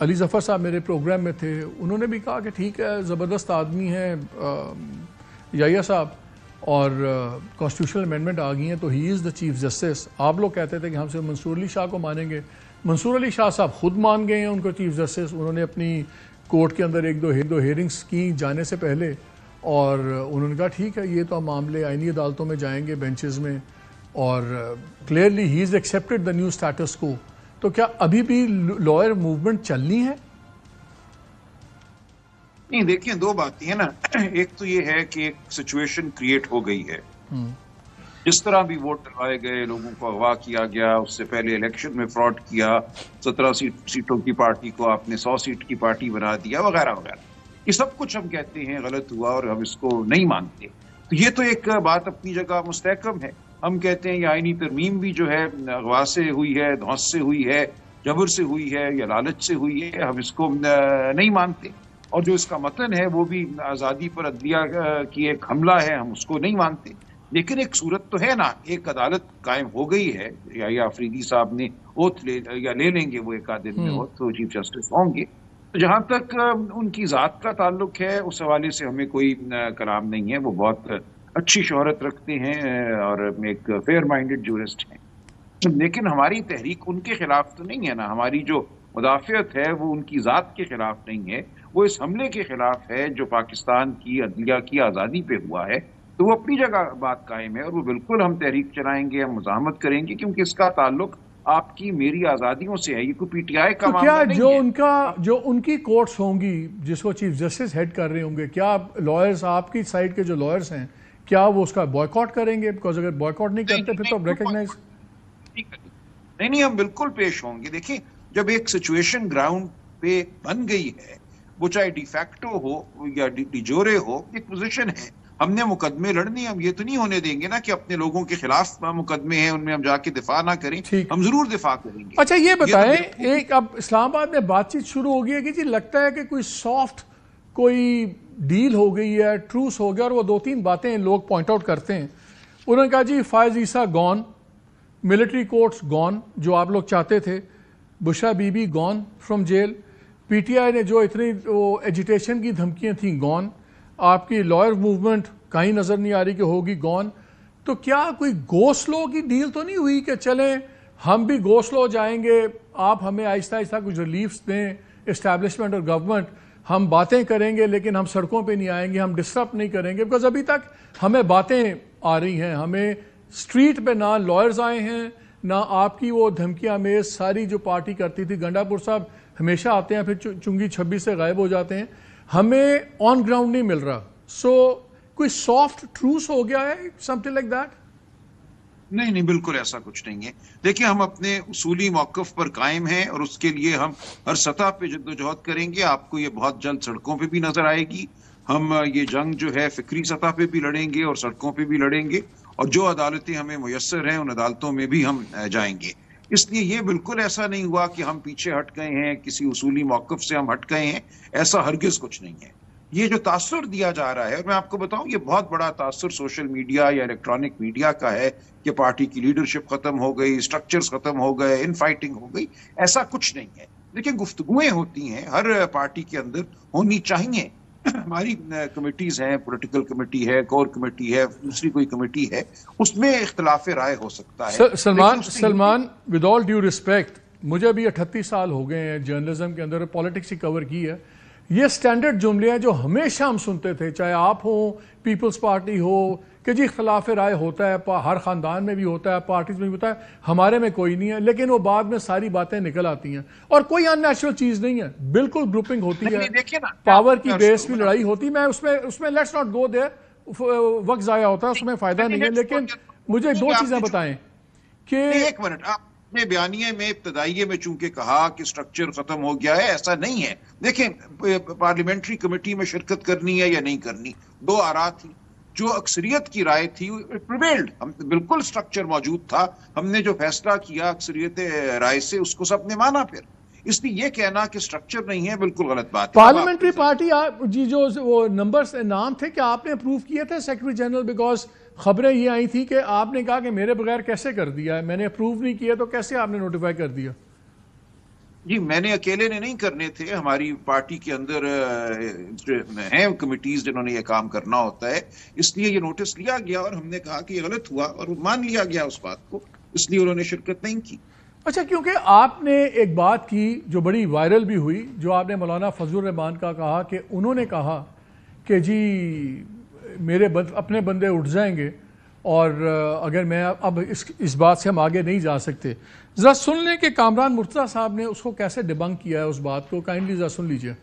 علی ظفر صاحب میرے پروگرام میں تھے, انہوں نے بھی کہا کہ ٹھیک ہے زبردست آدمی ہیں یحییٰ صاحب, اور کانسٹیٹیوشنل امینڈمنٹ آ گئی ہیں تو ہی از دا چیف جسٹس. آپ لوگ کہتے تھے کہ ہم سے منصور علی شاہ کو مانیں گے, منصور علی شاہ صاحب خود مان گئے ہیں ان کو چیف جسٹس. انہوں نے اپنی کورٹ کے اندر ایک دو ہیئرنگس کی جانے سے پہلے, اور انہوں نے کہا ٹھیک ہے یہ تو ہم معاملے آئینی عدالتوں میں جائیں گے, بینچز میں, اور clearly he is accepted the new states کو. تو کیا ابھی بھی لائر موومنٹ چلنی ہے؟ نہیں دیکھیں, دو باتیں ہیں نا. ایک تو یہ ہے کہ ایک سچویشن کریٹ ہو گئی ہے, جس طرح بھی ووٹ ڈلوائے گئے, لوگوں کو اغوا کیا گیا, اس سے پہلے الیکشن میں فراڈ کیا, 17 سیٹوں کی پارٹی کو آپ نے 100 سیٹ کی پارٹی بنا دیا وغیرہ وغیرہ. یہ سب کچھ ہم کہتے ہیں غلط ہوا اور ہم اس کو نہیں مانتے. تو یہ تو ایک بات اپنی جگہ مستحکم ہے. ہم کہتے ہیں یہ آئینی ترمیم بھی جو ہے اغوا سے ہوئی ہے, دھونس سے ہوئی ہے, جبر سے ہوئی ہے یا لالچ سے ہوئی ہے, ہم اس کو نہیں مانتے. اور جو اس کا متن ہے وہ بھی آزادی پر عدلیہ کی ایک حملہ ہے, ہم اس کو نہیں مانتے. لیکن ایک صورت تو ہے نا, ایک عدالت قائم ہو گئی ہے, یا آفریدی صاحب نے اوتھ لے لیں گے, وہ ایک آدھ دن میں اوتھ تو چیف جسٹس ہوں گے. تو جہاں تک ان کی ذات کا تعلق ہے اس حوالے سے ہمیں کوئی کلام نہیں ہے. وہ بہت اچھی شہرت رکھتے ہیں اور ایک فیئر مائنڈڈ جورسٹ ہیں. لیکن ہماری تحریک ان کے خلاف تو نہیں ہے نا. ہماری جو مدافعت ہے وہ ان کی ذات کے خلاف نہیں ہے, وہ اس حملے کے خلاف ہے جو پاکستان کی عدلیہ کی آزادی پہ ہوا ہے. تو وہ اپنی جگہ بات قائم ہے, اور وہ بالکل ہم تحریک چلائیں گے, ہم مزاحمت کریں گے, کیونکہ اس کا تعلق آپ کی میری آزادیوں سے ہے. یہ کوئی پی ٹی آئی کا معاملہ نہیں ہے. جو ان کی کورٹس ہوں گی جس کو چیف جسٹس ہیڈ کر رہے ہوں گے, کیا لائرز آپ کی سائڈ کے جو لائرز ہیں کیا وہ اس کا بوائیکاٹ کریں گے؟ بیکاز اگر بوائیکاٹ نہیں کرتے پھر تو ریکگنائز نہیں, ہم بالکل پیش ہوں گے. دیکھیں, جب ایک سچویشن گراؤنڈ پہ بن گئی ہے, وہ چاہے ڈی فیکٹو ہو یا ڈی جورے ہو, ایک پوزیشن ہے. ہم نے مقدمے لڑنے, ہم یہ تو نہیں ہونے دیں گے نا کہ اپنے لوگوں کے خلاف مقدمے ہیں ان میں ہم جا کے دفاع نہ کریں. ہم ضرور دفاع کریں گے. اچھا یہ بتائیں, ایک اب اسلام آباد میں بات چیت شروع ہو گئی ہے کہ جی لگتا ہے کہ کوئی سافٹ کوئی ڈیل ہو گئی ہے, ٹروس ہو گیا, اور وہ 2-3 باتیں لوگ پوائنٹ آؤٹ کرتے ہیں. انہوں نے کہا جی Faez Isa gone, military courts gone جو آپ لوگ چاہتے تھے, Bushra Bibi gone from jail, P T I نے جو اتنی وہ ایجیٹیشن کی دھمکیاں تھیں گون, آپ کی لائر موومنٹ کہیں نظر نہیں آ رہی کہ ہوگی گون. تو کیا کوئی گو سلو کی ڈیل تو نہیں ہوئی کہ چلیں ہم بھی گو سلو جائیں گے, آپ ہمیں آہستہ آہستہ کچھ ریلیفس دیں, اسٹیبلشمنٹ اور گورنمنٹ, ہم باتیں کریں گے لیکن ہم سڑکوں پہ نہیں آئیں گے, ہم ڈسٹرب نہیں کریں گے. بیکاز ابھی تک ہمیں باتیں آ رہی ہیں, ہمیں اسٹریٹ پہ نہ لائرز آئے ہیں نہ آپ کی وہ دھمکیاں میز ساری جو پارٹی کرتی تھی. گنڈا پور صاحب ہمیشہ آتے ہیں پھر چنگی 26 سے غائب ہو جاتے ہیں, ہمیں آن گراؤنڈ نہیں مل رہا. سو کوئی سافٹ ٹروس ہو گیا ہے, سم تھنگ لائک دیٹ؟ نہیں, بالکل ایسا کچھ نہیں ہے. دیکھیں, ہم اپنے اصولی موقف پر قائم ہیں اور اس کے لیے ہم ہر سطح پہ جدوجہد کریں گے. آپ کو یہ بہت جلد سڑکوں پہ بھی نظر آئے گی. ہم یہ جنگ جو ہے فکری سطح پہ بھی لڑیں گے اور سڑکوں پہ بھی لڑیں گے, اور جو عدالتیں ہمیں میسر ہیں ان عدالتوں میں بھی ہم جائیں گے. اس لیے یہ بالکل ایسا نہیں ہوا کہ ہم پیچھے ہٹ گئے ہیں, کسی اصولی موقف سے ہم ہٹ گئے ہیں, ایسا ہرگز کچھ نہیں ہے. یہ جو تاثر دیا جا رہا ہے, اور میں آپ کو بتاؤں یہ بہت بڑا تاثر سوشل میڈیا یا الیکٹرانک میڈیا کا ہے کہ پارٹی کی لیڈرشپ ختم ہو گئی, سٹرکچرز ختم ہو گئے, ان فائٹنگ ہو گئی. ایسا کچھ نہیں ہے. دیکھیں, گفتگویں ہوتی ہیں, ہر پارٹی کے اندر ہونی چاہیے. ہماری کمیٹیز ہیں, پولیٹیکل کمیٹی ہے, کور کمیٹی ہے, دوسری کوئی کمیٹی ہے, اس میں اختلاف رائے ہو سکتا ہے. Salman with all due respect, مجھے ابھی 38 سال ہو گئے ہیں جرنلزم کے اندر, پالیٹکس ہی کور کی ہے. یہ سٹینڈرڈ جملے ہیں جو ہمیشہ ہم سنتے تھے, چاہے آپ ہوں, پیپلز پارٹی ہو, کہ جی اختلاف رائے ہوتا ہے, ہر خاندان میں بھی ہوتا ہے, پارٹیز میں بھی ہوتا ہے, ہمارے میں کوئی نہیں ہے. لیکن وہ بعد میں ساری باتیں نکل آتی ہیں, اور کوئی ان نیچرل چیز نہیں ہے, بالکل گروپنگ ہوتی ہے, پاور کی بیس پہ لڑائی ہوتی ہے. میں اس میں لیٹس ناٹ گو دیر, وقت ضائع ہوتا ہے, اس میں فائدہ نہیں ہے. لیکن مجھے 2 چیزیں بتائیں کہ ایک منٹ, آپ نے بیانیے میں ابتدائیے میں چونکہ کہا کہ سٹرکچر ختم ہو گیا ہے, ایسا نہیں ہے. دیکھیں, پارلیمنٹری کمیٹی میں شرکت کرنی ہے یا نہیں کرنی, 2 آراء تھی. جو اکثریت کی رائے تھی پریویلڈ, بالکل سٹرکچر موجود تھا, ہم نے جو فیصلہ کیا اکثریت رائے سے اس کو سب نے مانا. پھر اس لیے یہ کہنا کہ سٹرکچر نہیں ہے بالکل غلط بات ہے. پارلیمنٹری پارٹی جی جو وہ نمبرز نام تھے کہ آپ نے اپروو کیے تھے سیکرٹری جنرل, بیکاز خبریں یہ آئی تھی کہ آپ نے کہا کہ میرے بغیر کیسے کر دیا ہے, میں نے اپروو نہیں کیا تو کیسے آپ نے نوٹیفائی کر دیا؟ جی میں نے اکیلے نے نہیں کرنے تھے، ہماری پارٹی کے اندر ہیں کمیٹیز جنہوں نے یہ کام کرنا ہوتا ہے، اس لیے یہ نوٹس لیا گیا اور ہم نے کہا کہ یہ غلط ہوا اور مان لیا گیا اس بات کو، اس لیے انہوں نے شرکت نہیں کی۔ اچھا، کیونکہ آپ نے ایک بات کی جو بڑی وائرل بھی ہوئی، جو آپ نے مولانا فضل الرحمان کا کہا کہ انہوں نے کہا کہ جی میرے اپنے بندے اٹھ جائیں گے اور اگر میں اب اس بات سے ہم آگے نہیں جا سکتے۔ ذرا سن لیں کہ کامران مرتضیٰ صاحب نے اس کو کیسے ڈیبنک کیا ہے اس بات کو، کائنڈلی ذرا سن لیجئے۔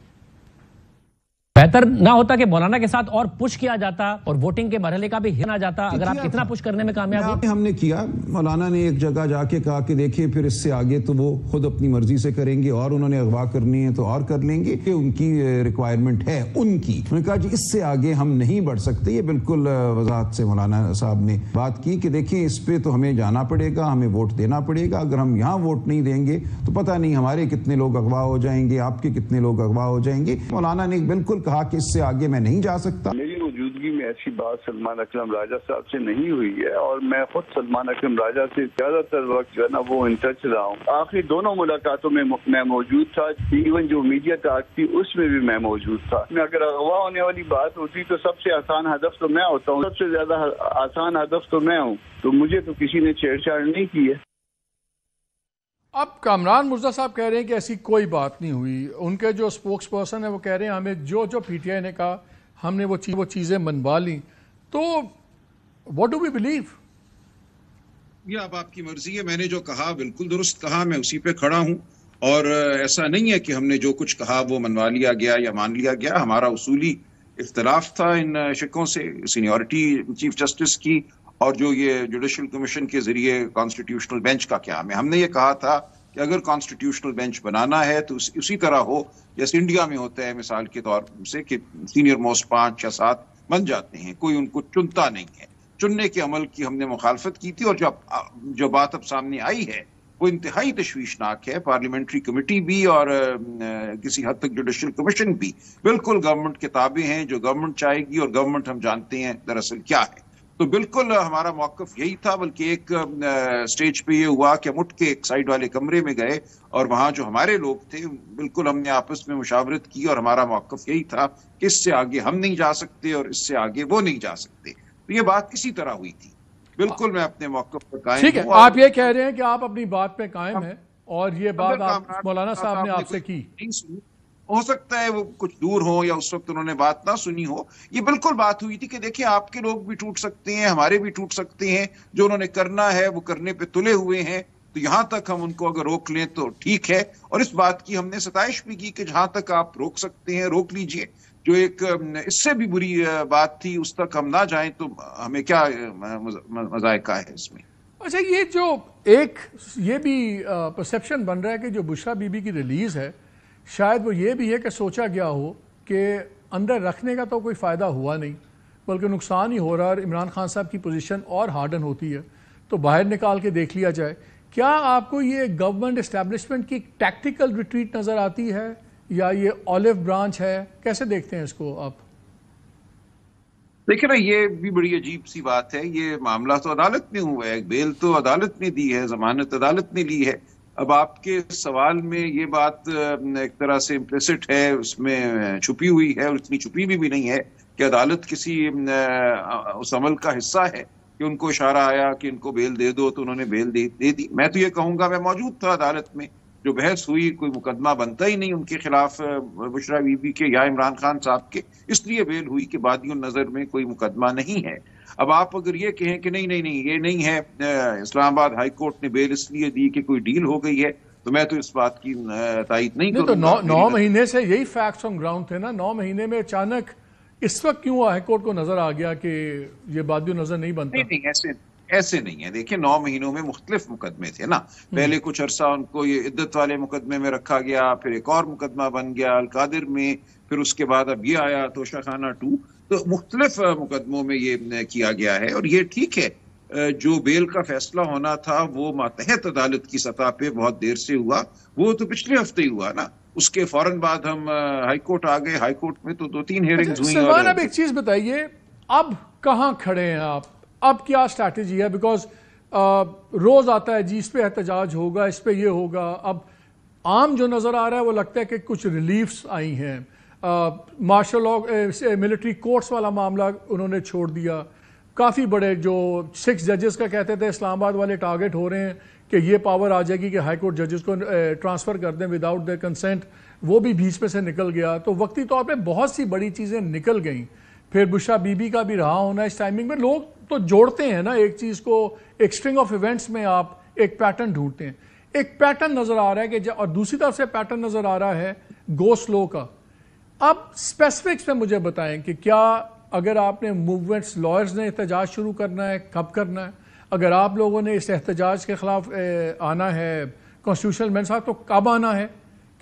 بہتر نہ ہوتا کہ مولانا کے ساتھ اور پش کیا جاتا اور ووٹنگ کے مرحلے کا بھی نہ جاتا اگر آپ اتنا پش کرنے میں کامیاب ہوئے؟ ہم نے کیا، مولانا نے ایک جگہ جا کے کہا کہ دیکھیں پھر اس سے آگے تو وہ خود اپنی مرضی سے کریں گے، اور انہوں نے اغوا کرنی ہے تو اور کر لیں گے، کہ ان کی ریکوائرمنٹ ہے ان کی۔ انہوں نے کہا جی اس سے آگے ہم نہیں بڑھ سکتے۔ یہ بالکل وضاحت سے مولانا صاحب نے بات کی کہ دیکھیں اس پہ تو ہمیں جانا پڑے گا، ہمیں ووٹ دینا پڑے گا، اگر ہم یہاں ووٹ نہیں دیں گے تو پتہ نہیں ہمارے کتنے لوگ اغوا ہو جائیں گے، آپ کے کتنے لوگ اغوا ہو جائیں گے۔ مولانا نے بالکل کہا کہ اس سے آگے میں نہیں جا سکتا۔ میری موجودگی میں ایسی بات سلمان اکرم راجہ صاحب سے نہیں ہوئی ہے، اور میں خود سلمان اکرم راجہ سے زیادہ تر وقت جو ہے نا وہ ان ٹچ رہا ہوں۔ آخری دونوں ملاقاتوں میں میں موجود تھا، ایون جو میڈیا ٹاک تھی اس میں بھی میں موجود تھا۔ میں اگر اغوا ہونے والی بات ہوتی تو سب سے آسان ہدف تو میں ہوتا ہوں، سب سے زیادہ آسان ہدف تو میں ہوں، تو مجھے تو کسی نے چھیڑ چھاڑ نہیں کی ہے۔ اب کامران مرتضیٰ صاحب کہہ رہے ہیں کہ ایسی کوئی بات نہیں ہوئی، ان کے جو اسپوکس پرسن ہے وہ کہہ رہے ہیں ہمیں جو پی ٹی آئی نے کہا ہم نے وہ چیزیں منوا لیں، تو واٹ ڈو وی بلیو؟ یہ اب آپ کی مرضی ہے، میں نے جو کہا بالکل درست کہا، میں اسی پہ کھڑا ہوں، اور ایسا نہیں ہے کہ ہم نے جو کچھ کہا وہ منوا لیا گیا یا مان لیا گیا۔ ہمارا اصولی اختلاف تھا ان شکوں سے، سینیورٹی چیف جسٹس کی اور جو یہ جوڈیشل کمیشن کے ذریعے کانسٹیٹیوشنل بینچ کا قیام ہے۔ ہم نے یہ کہا تھا کہ اگر کانسٹیٹیوشنل بینچ بنانا ہے تو اسی طرح ہو جیسے انڈیا میں ہوتا ہے، مثال کے طور سے کہ سینئر موسٹ 5 یا 7 بن جاتے ہیں، کوئی ان کو چنتا نہیں ہے۔ چننے کے عمل کی ہم نے مخالفت کی تھی، اور جو بات اب سامنے آئی ہے وہ انتہائی تشویشناک ہے۔ پارلیمنٹری کمیٹی بھی اور کسی حد تک جوڈیشل کمیشن بھی بالکل گورنمنٹ کے تابع ہیں، جو گورنمنٹ چاہے گی، اور گورنمنٹ ہم جانتے ہیں دراصل کیا ہے۔ تو بالکل ہمارا موقف یہی تھا، بلکہ ایک سٹیج پہ یہ ہوا کہ ہم اٹھ کے ایک سائیڈ والے کمرے میں گئے، اور وہاں جو ہمارے لوگ تھے بالکل ہم نے آپس میں مشاورت کی، اور ہمارا موقف یہی تھا کہ اس سے آگے ہم نہیں جا سکتے اور اس سے آگے وہ نہیں جا سکتے۔ تو یہ بات کسی طرح ہوئی تھی، بالکل میں اپنے موقف پر قائم ہوں۔ ٹھیک ہے، آپ یہ کہہ رہے ہیں کہ آپ اپنی بات پہ قائم ہیں، اور یہ بات مولانا صاحب نے آپ سے کی۔ ہو سکتا ہے وہ کچھ دور ہو یا اس وقت انہوں نے بات نہ سنی ہو، یہ بالکل بات ہوئی تھی کہ دیکھیں آپ کے لوگ بھی ٹوٹ سکتے ہیں، ہمارے بھی ٹوٹ سکتے ہیں، جو انہوں نے کرنا ہے وہ کرنے پہ تلے ہوئے ہیں، تو یہاں تک ہم ان کو اگر روک لیں تو ٹھیک ہے، اور اس بات کی ہم نے ستائش بھی کی کہ جہاں تک آپ روک سکتے ہیں روک لیجئے۔ جو ایک اس سے بھی بری بات تھی اس تک ہم نہ جائیں تو ہمیں کیا مذائقہ ہے اس میں۔ اچھا، یہ جو ایک یہ بھی پرسیپشن بن رہا ہے کہ جو بشرا بی بی کی ریلیز ہے، شاید وہ یہ بھی ہے کہ سوچا گیا ہو کہ اندر رکھنے کا تو کوئی فائدہ ہوا نہیں بلکہ نقصان ہی ہو رہا ہے، اور عمران خان صاحب کی پوزیشن اور ہارڈن ہوتی ہے تو باہر نکال کے دیکھ لیا جائے۔ کیا آپ کو یہ گورنمنٹ اسٹیبلشمنٹ کی ٹیکٹیکل ریٹریٹ نظر آتی ہے، یا یہ آلیو برانچ ہے؟ کیسے دیکھتے ہیں اس کو آپ؟ دیکھیں نا، یہ بھی بڑی عجیب سی بات ہے، یہ معاملہ تو عدالت میں ہوا ہے، بیل تو عدالت نے دی ہے، ضمانت عدالت نے لی ہے۔ اب آپ کے سوال میں یہ بات ایک طرح سے امپلیسٹ ہے، اس میں چھپی ہوئی ہے، اور اتنی چھپی بھی نہیں ہے کہ عدالت کسی اس عمل کا حصہ ہے کہ ان کو اشارہ آیا کہ ان کو بیل دے دو تو انہوں نے بیل دے دی۔ میں تو یہ کہوں گا، میں موجود تھا عدالت میں، جو بحث ہوئی، کوئی مقدمہ بنتا ہی نہیں ان کے خلاف، بشرا بی بی کے یا عمران خان صاحب کے، اس لیے بیل ہوئی کہ بادی النظر میں کوئی مقدمہ نہیں ہے۔ اب آپ اگر یہ کہیں کہ نہیں یہ نہیں ہے، اسلام آباد ہائی کورٹ نے بیل اس لیے دی کہ کوئی ڈیل ہو گئی ہے، تو میں تو اس بات کی تائید نہیں کروں گا۔ تو 9 مہینے سے یہی فیکٹس آن گراؤنڈ تھے نا، 9 مہینے میں اچانک اس وقت کیوں ہائی کورٹ کو نظر آ گیا کہ یہ بادی النظر نہیں بنتا؟ نہیں ایسے نہیں ہے۔ دیکھیں 9 مہینوں میں مختلف مقدمے تھے نا، پہلے کچھ عرصہ ان کو یہ عدت والے مقدمے میں رکھا گیا، پھر ایک اور مقدمہ بن گیا القادر میں، پھر اس کے بعد اب یہ آیا توشہ خانہ 2، تو مختلف مقدموں میں یہ کیا گیا ہے، اور یہ ٹھیک ہے۔ جو بیل کا فیصلہ ہونا تھا وہ ماتحت عدالت کی سطح پہ بہت دیر سے ہوا، وہ تو پچھلے ہفتے ہی ہوا نا، اس کے فوراً بعد ہم ہائی کورٹ آ گئے، ہائی کورٹ میں تو 2-3 ہیئرنگز ہوئی۔ سلمان، اب ایک چیز بتائیے، اب کہاں کھڑے ہیں آپ؟ اب کیا اسٹریٹجی ہے؟ بیکاز روز آتا ہے جی اس پہ احتجاج ہوگا، اس پہ یہ ہوگا، اب عام جو نظر آ رہا ہے وہ لگتا ہے کہ کچھ ریلیفز آئی ہیں. مارشل لاء ملٹری کورٹس والا معاملہ انہوں نے چھوڑ دیا. کافی بڑے جو 6 ججز کا کہتے تھے اسلام آباد والے ٹارگٹ ہو رہے ہیں کہ یہ پاور آ جائے گی کہ ہائی کورٹ ججز کو ٹرانسفر کر دیں وداؤٹ دیئر کنسنٹ، وہ بھی بیچ میں سے نکل گیا. تو وقتی طور پہ بہت سی بڑی چیزیں نکل گئیں. پھر بشرا بی بی کا بھی رہا ہونا اس ٹائمنگ میں. لوگ تو جوڑتے ہیں نا ایک چیز کو، ایک سٹرنگ آف ایونٹس میں آپ ایک پیٹرن ڈھونڈتے ہیں. ایک پیٹرن نظر آ رہا ہے کہ اور دوسری طرف سے پیٹرن نظر آ رہا ہے گو سلو کا. اب اسپیسیفکس میں مجھے بتائیں کہ کیا اگر آپ نے موومنٹس لائرز نے احتجاج شروع کرنا ہے کب کرنا ہے؟ اگر آپ لوگوں نے اس احتجاج کے خلاف آنا ہے کانسٹیٹیوشنل امینڈمنٹس تو کب آنا ہے؟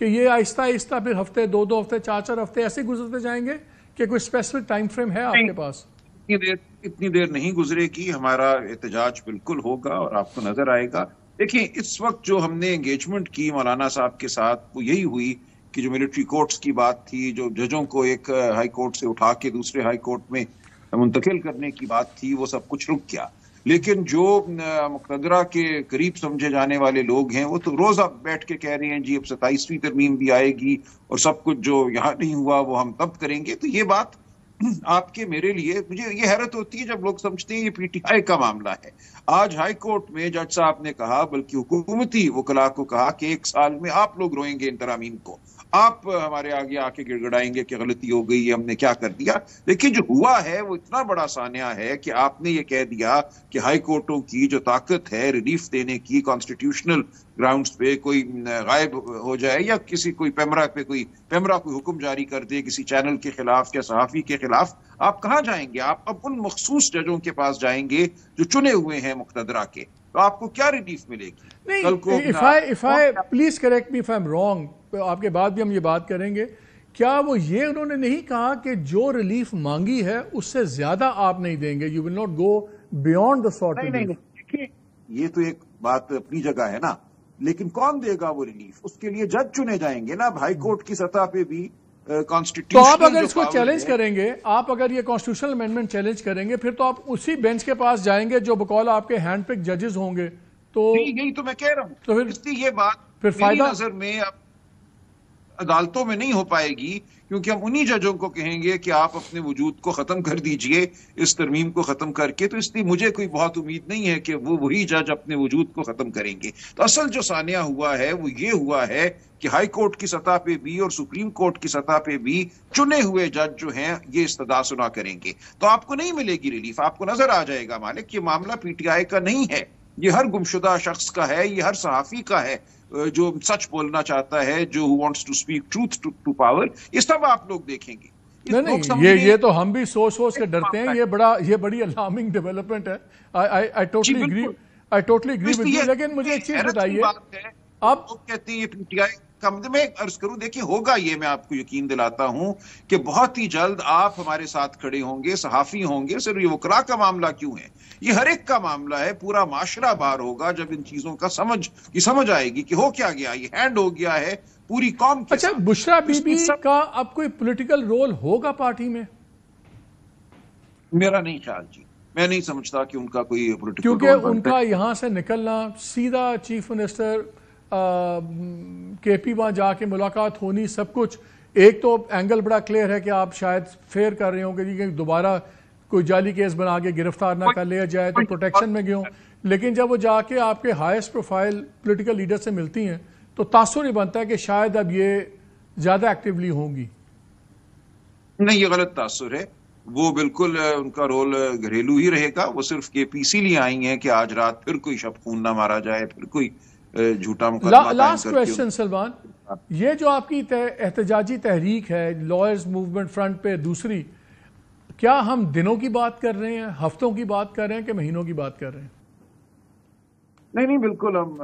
کہ یہ آہستہ آہستہ پھر ہفتے 2 ہفتے 4 ہفتے ایسے گزرتے جائیں گے کہ کوئی اسپیسیفک ٹائم فریم ہے آپ کے پاس؟ اتنی دیر نہیں گزرے گی، ہمارا احتجاج بالکل ہوگا اور آپ کو نظر آئے گا. دیکھیں اس وقت جو ہم نے انگیجمنٹ کی مولانا صاحب کے ساتھ وہ یہی ہوئی کہ جو ملٹری کورٹس کی بات تھی، جو ججوں کو ایک ہائی کورٹ سے اٹھا کے دوسرے ہائی کورٹ میں منتقل کرنے کی بات تھی، وہ سب کچھ رک گیا. لیکن جو مقتدرہ کے قریب سمجھے جانے والے لوگ ہیں وہ تو روز اب بیٹھ کے کہہ رہے ہیں جی اب 27ویں ترمیم بھی آئے گی اور سب کچھ جو یہاں نہیں ہوا وہ ہم تب کریں گے. تو یہ بات آپ کے میرے لیے مجھے یہ حیرت ہوتی ہے جب لوگ سمجھتے ہیں یہ پی ٹی آئی کا معاملہ ہے. آج ہائی کورٹ میں جج صاحب نے کہا، بلکہ حکومتی وکلاء کو کہا کہ 1 سال میں آپ لوگ روئیں گے ان ترامیم کو، آپ ہمارے آگے آ کے گڑ گڑائیں گے کہ غلطی ہو گئی، ہم نے کیا کر دیا. لیکن جو ہوا ہے وہ اتنا بڑا سانحہ ہے کہ آپ نے یہ کہہ دیا کہ ہائی کورٹوں کی جو طاقت ہے ریلیف دینے کی کانسٹیٹیوشنل گراؤنڈز پہ کوئی غائب ہو جائے یا کسی کوئی پیمرا کوئی حکم جاری کر دے کسی چینل کے خلاف یا صحافی کے خلاف. آپ کہاں جائیں گے؟ آپ اب ان مخصوص ججوں کے پاس جائیں گے جو چنے ہوئے ہیں مقتدرہ کے. تو آپ کو کیا ریلیف ملے گی؟ کل کو please correct me if I am wrong, آپ کے بعد بھی ہم یہ بات کریں گے. کیا وہ یہ انہوں نے نہیں کہا کہ جو ریلیف مانگی ہے اس سے زیادہ آپ نہیں دیں گے؟ You will not go beyond the sort? نہیں، یہ تو ایک بات اپنی جگہ ہے نا، لیکن کون دے گا وہ ریلیف؟ اس کے لیے جج چنے جائیں گے نا. اب ہائی کورٹ کی سطح پہ بھی تو آپ اگر اس کو چیلنج کریں گے، آپ اگر یہ کانسٹیٹیوشنل امینڈمنٹ چیلنج کریں گے پھر تو آپ اسی بینچ کے پاس جائیں گے جو بقول آپ کے ہینڈ پک ججز ہوں گے. تو یہی تو میں کہہ رہا ہوں. تو اس لیے یہ بات میری نظر میں عدالتوں میں نہیں ہو پائے گی، کیونکہ ہم انہی ججوں کو کہیں گے کہ آپ اپنے وجود کو ختم کر دیجئے اس ترمیم کو ختم کر کے. تو اس لیے مجھے کوئی بہت امید نہیں ہے کہ وہی جج اپنے وجود کو ختم کریں گے. تو اصل جو سانحہ ہوا ہے وہ یہ ہوا ہے کہ ہائی کورٹ کی سطح پہ بھی اور سپریم کورٹ کی سطح پہ بھی چنے ہوئے جج جو ہیں یہ استدعا سنا کریں گے. تو آپ کو نہیں ملے گی ریلیف. آپ کو نظر آ جائے گا مالک یہ معاملہ پی ٹی آئی کا نہیں ہے، یہ ہر گمشدہ شخص کا ہے، یہ ہر صحافی کا ہے جو سچ بولنا چاہتا ہے، جو wants to speak truth to power. یہ سب آپ لوگ دیکھیں گے. نہیں، یہ تو ہم بھی سوچ کے ڈرتے ہیں. یہ بڑی الارمنگ ڈیولپمنٹ ہے. I totally agree with you. لیکن مجھے ایک چیز بتائیے، آپ کہتے ہیں یہ پی ٹی آئی کا میں عرض کروں، دیکھیں ہوگا یہ، میں آپ کو یقین دلاتا ہوں کہ بہت ہی جلد آپ ہمارے ساتھ کھڑے ہوں گے، صحافی ہوں گے. صرف یہ وکلاء کا معاملہ کیوں ہے، یہ ہر ایک کا معاملہ ہے. پورا معاشرہ بار ہوگا جب ان چیزوں کا سمجھ آئے گی کہ ہو کیا گیا، یہ ہینڈ ہو گیا ہے پوری قوم کے. اچھا، بشرا بی بی کا اب کوئی پولیٹیکل رول ہوگا پارٹی میں؟ میرا نہیں خیال جی، میں نہیں سمجھتا کہ ان کا کوئی پولیٹیکل رول، کیونکہ ان کا یہاں سے نکلنا سیدھا چیف منسٹر کے پی وہاں جا کے ملاقات ہونی، سب کچھ. ایک تو اینگل بڑا کلیئر ہے کہ آپ شاید فیئر کر رہے ہوں کہ دوبارہ کوئی جعلی کیس بنا کے گرفتار نہ کر لیا جائے تو پروٹیکشن میں گئے ہوں. لیکن جب وہ جا کے آپ کے ہائیسٹ پروفائل پولیٹیکل لیڈر سے ملتی ہیں تو تاثر یہ بنتا ہے کہ شاید اب یہ زیادہ ایکٹیولی ہوں گی. نہیں، یہ غلط تاثر ہے. وہ بالکل ان کا رول گھریلو ہی رہے گا. وہ صرف کے پی سی لیے آئی ہیں کہ آج رات پھر کوئی شب خون نہ مارا جائے، پھر کوئی جھوٹا مقدمہ. لاسٹ کویسچن سلمان، یہ جو آپ کی احتجاجی تحریک ہے لائرز موومنٹ فرنٹ پہ دوسری، کیا ہم دنوں کی بات کر رہے ہیں، ہفتوں کی بات کر رہے ہیں کہ مہینوں کی بات کر رہے ہیں؟ نہیں، بالکل ہم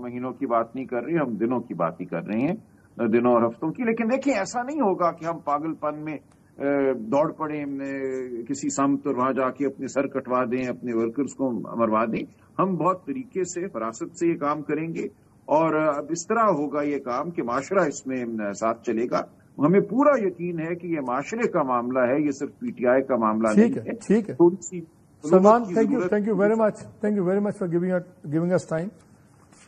مہینوں کی بات نہیں کر رہے ہیں، ہم دنوں کی بات ہی کر رہے ہیں، دنوں اور ہفتوں کی. لیکن دیکھیں ایسا نہیں ہوگا کہ ہم پاگل پن میں دوڑ پڑیں کسی سمت اور وہاں جا کے اپنے سر کٹوا دیں، اپنے ورکرز کو مروا دیں. ہم بہت طریقے سے فراست سے یہ کام کریں گے اور اب اس طرح ہوگا یہ کام کہ معاشرہ اس میں ساتھ چلے گا. ہمیں پورا یقین ہے کہ یہ معاشرے کا معاملہ ہے، یہ صرف پی ٹی آئی کا معاملہ نہیں ہے. ٹھیک ہے Salman, thank you very much for giving us time.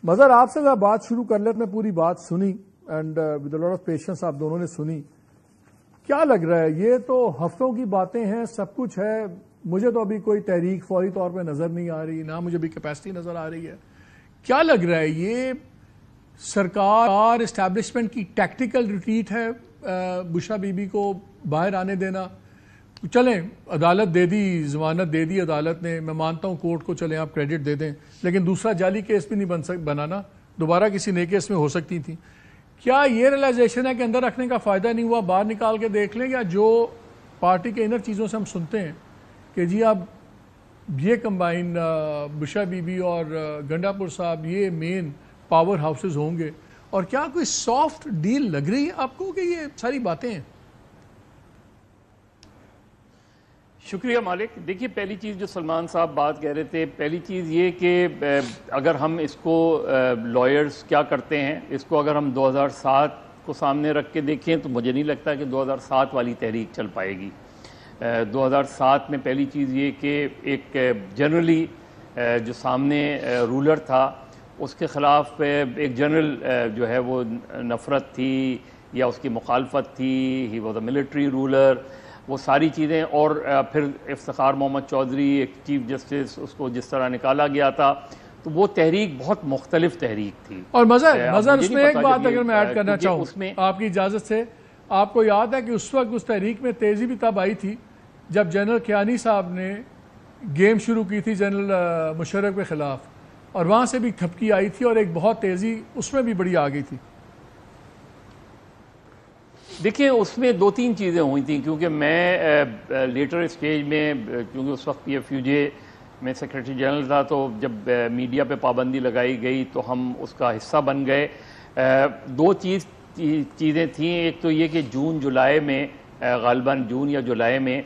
مظہر آپ سے میں بات شروع کر لیتے ہیں. پوری بات سنی and with lot of patience آپ دونوں نے سنی. کیا لگ رہا ہے؟ یہ تو ہفتوں کی باتیں ہیں, سب کچھ ہے. مجھے تو ابھی کوئی تحریک فوری طور پہ نظر نہیں آ رہی, نہ مجھے ابھی کیپیسٹی نظر آ رہی ہے. کیا لگ رہا ہے یہ سرکار اسٹیبلشمنٹ کی ٹیکٹیکل ریٹریٹ ہے بشرا بی بی کو باہر آنے دینا؟ چلیں عدالت دے دی, ضمانت دے دی عدالت نے, میں مانتا ہوں کورٹ کو, چلیں آپ کریڈٹ دے دیں, لیکن دوسرا جعلی کیس بھی نہیں بنانا, دوبارہ کسی نئے کیس میں ہو سکتی تھی. کیا یہ ریلائزیشن ہے کہ اندر رکھنے کا فائدہ نہیں ہوا, باہر نکال کے دیکھ لیں, یا جو پارٹی کے انر چیزوں سے ہم سنتے ہیں کہ جی اب یہ کمبائن بشرا بی بی اور گنڈا پور صاحب یہ مین پاور ہاؤسز ہوں گے, اور کیا کوئی سافٹ ڈیل لگ رہی ہے آپ کو کہ یہ ساری باتیں ہیں؟ شکریہ مالک. دیکھیے پہلی چیز جو سلمان صاحب بات کہہ رہے تھے, پہلی چیز یہ کہ اگر ہم اس کو لائرز کیا کرتے ہیں, اس کو اگر ہم 2007 کو سامنے رکھ کے دیکھیں تو مجھے نہیں لگتا کہ 2007 والی تحریک چل پائے گی. 2007 میں پہلی چیز یہ کہ ایک جنرلی جو سامنے رولر تھا اس کے خلاف ایک جنرل جو ہے وہ نفرت تھی یا اس کی مخالفت تھی. He was a military ruler, وہ ساری چیزیں. اور پھر افتخار محمد چودھری ایک چیف جسٹس, اس کو جس طرح نکالا گیا تھا, تو وہ تحریک بہت مختلف تحریک تھی. اور مظہر اس میں ایک بات اگر میں ایڈ کرنا چاہوں آپ کی اجازت سے, آپ کو یاد ہے کہ اس وقت اس تحریک میں تیزی بھی تب آئی تھی جب جنرل کیانی صاحب نے گیم شروع کی تھی جنرل مشرف کے خلاف, اور وہاں سے بھی کھپکی آئی تھی اور ایک بہت تیزی اس میں بھی بڑی آ گئی تھی. دیکھیں اس میں 2-3 چیزیں ہوئی تھیں, کیونکہ میں لیٹر اسٹیج میں, کیونکہ اس وقت پی ایف یو جے میں سیکریٹری جنرل تھا, تو جب میڈیا پہ پابندی لگائی گئی تو ہم اس کا حصہ بن گئے. 2 چیزیں تھیں. ایک تو یہ کہ جون جولائی میں, غالباً جون یا جولائی میں,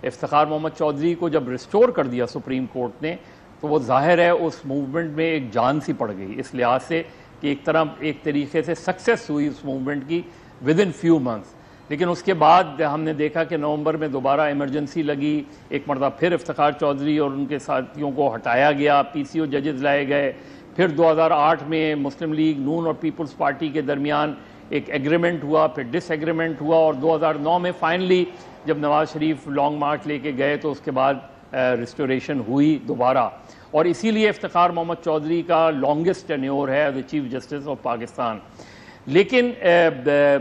افتخار محمد چودھری کو جب ریسٹور کر دیا سپریم کورٹ نے, تو وہ ظاہر ہے اس موومنٹ میں ایک جان سی پڑ گئی, اس لحاظ سے کہ ایک طریقے سے سکسیس ہوئی اس موومنٹ کی within few months. لیکن اس کے بعد ہم نے دیکھا کہ نومبر میں دوبارہ ایمرجنسی لگی, ایک مرتبہ پھر افتخار چودھری اور ان کے ساتھیوں کو ہٹایا گیا, پی سی او ججز لائے گئے. پھر 2008 میں مسلم لیگ نون اور پیپلز پارٹی کے درمیان ایک ایگریمنٹ ہوا, پھر ڈس ایگریمنٹ ہوا, اور 2009 میں فائنلی جب نواز شریف لانگ مارچ لے کے گئے تو اس کے بعد ریسٹوریشن ہوئی دوبارہ. اور اسی لیے افتخار محمد چودھری کا لانگسٹ ٹینیور ہے as a chief justice of Pakistan. لیکن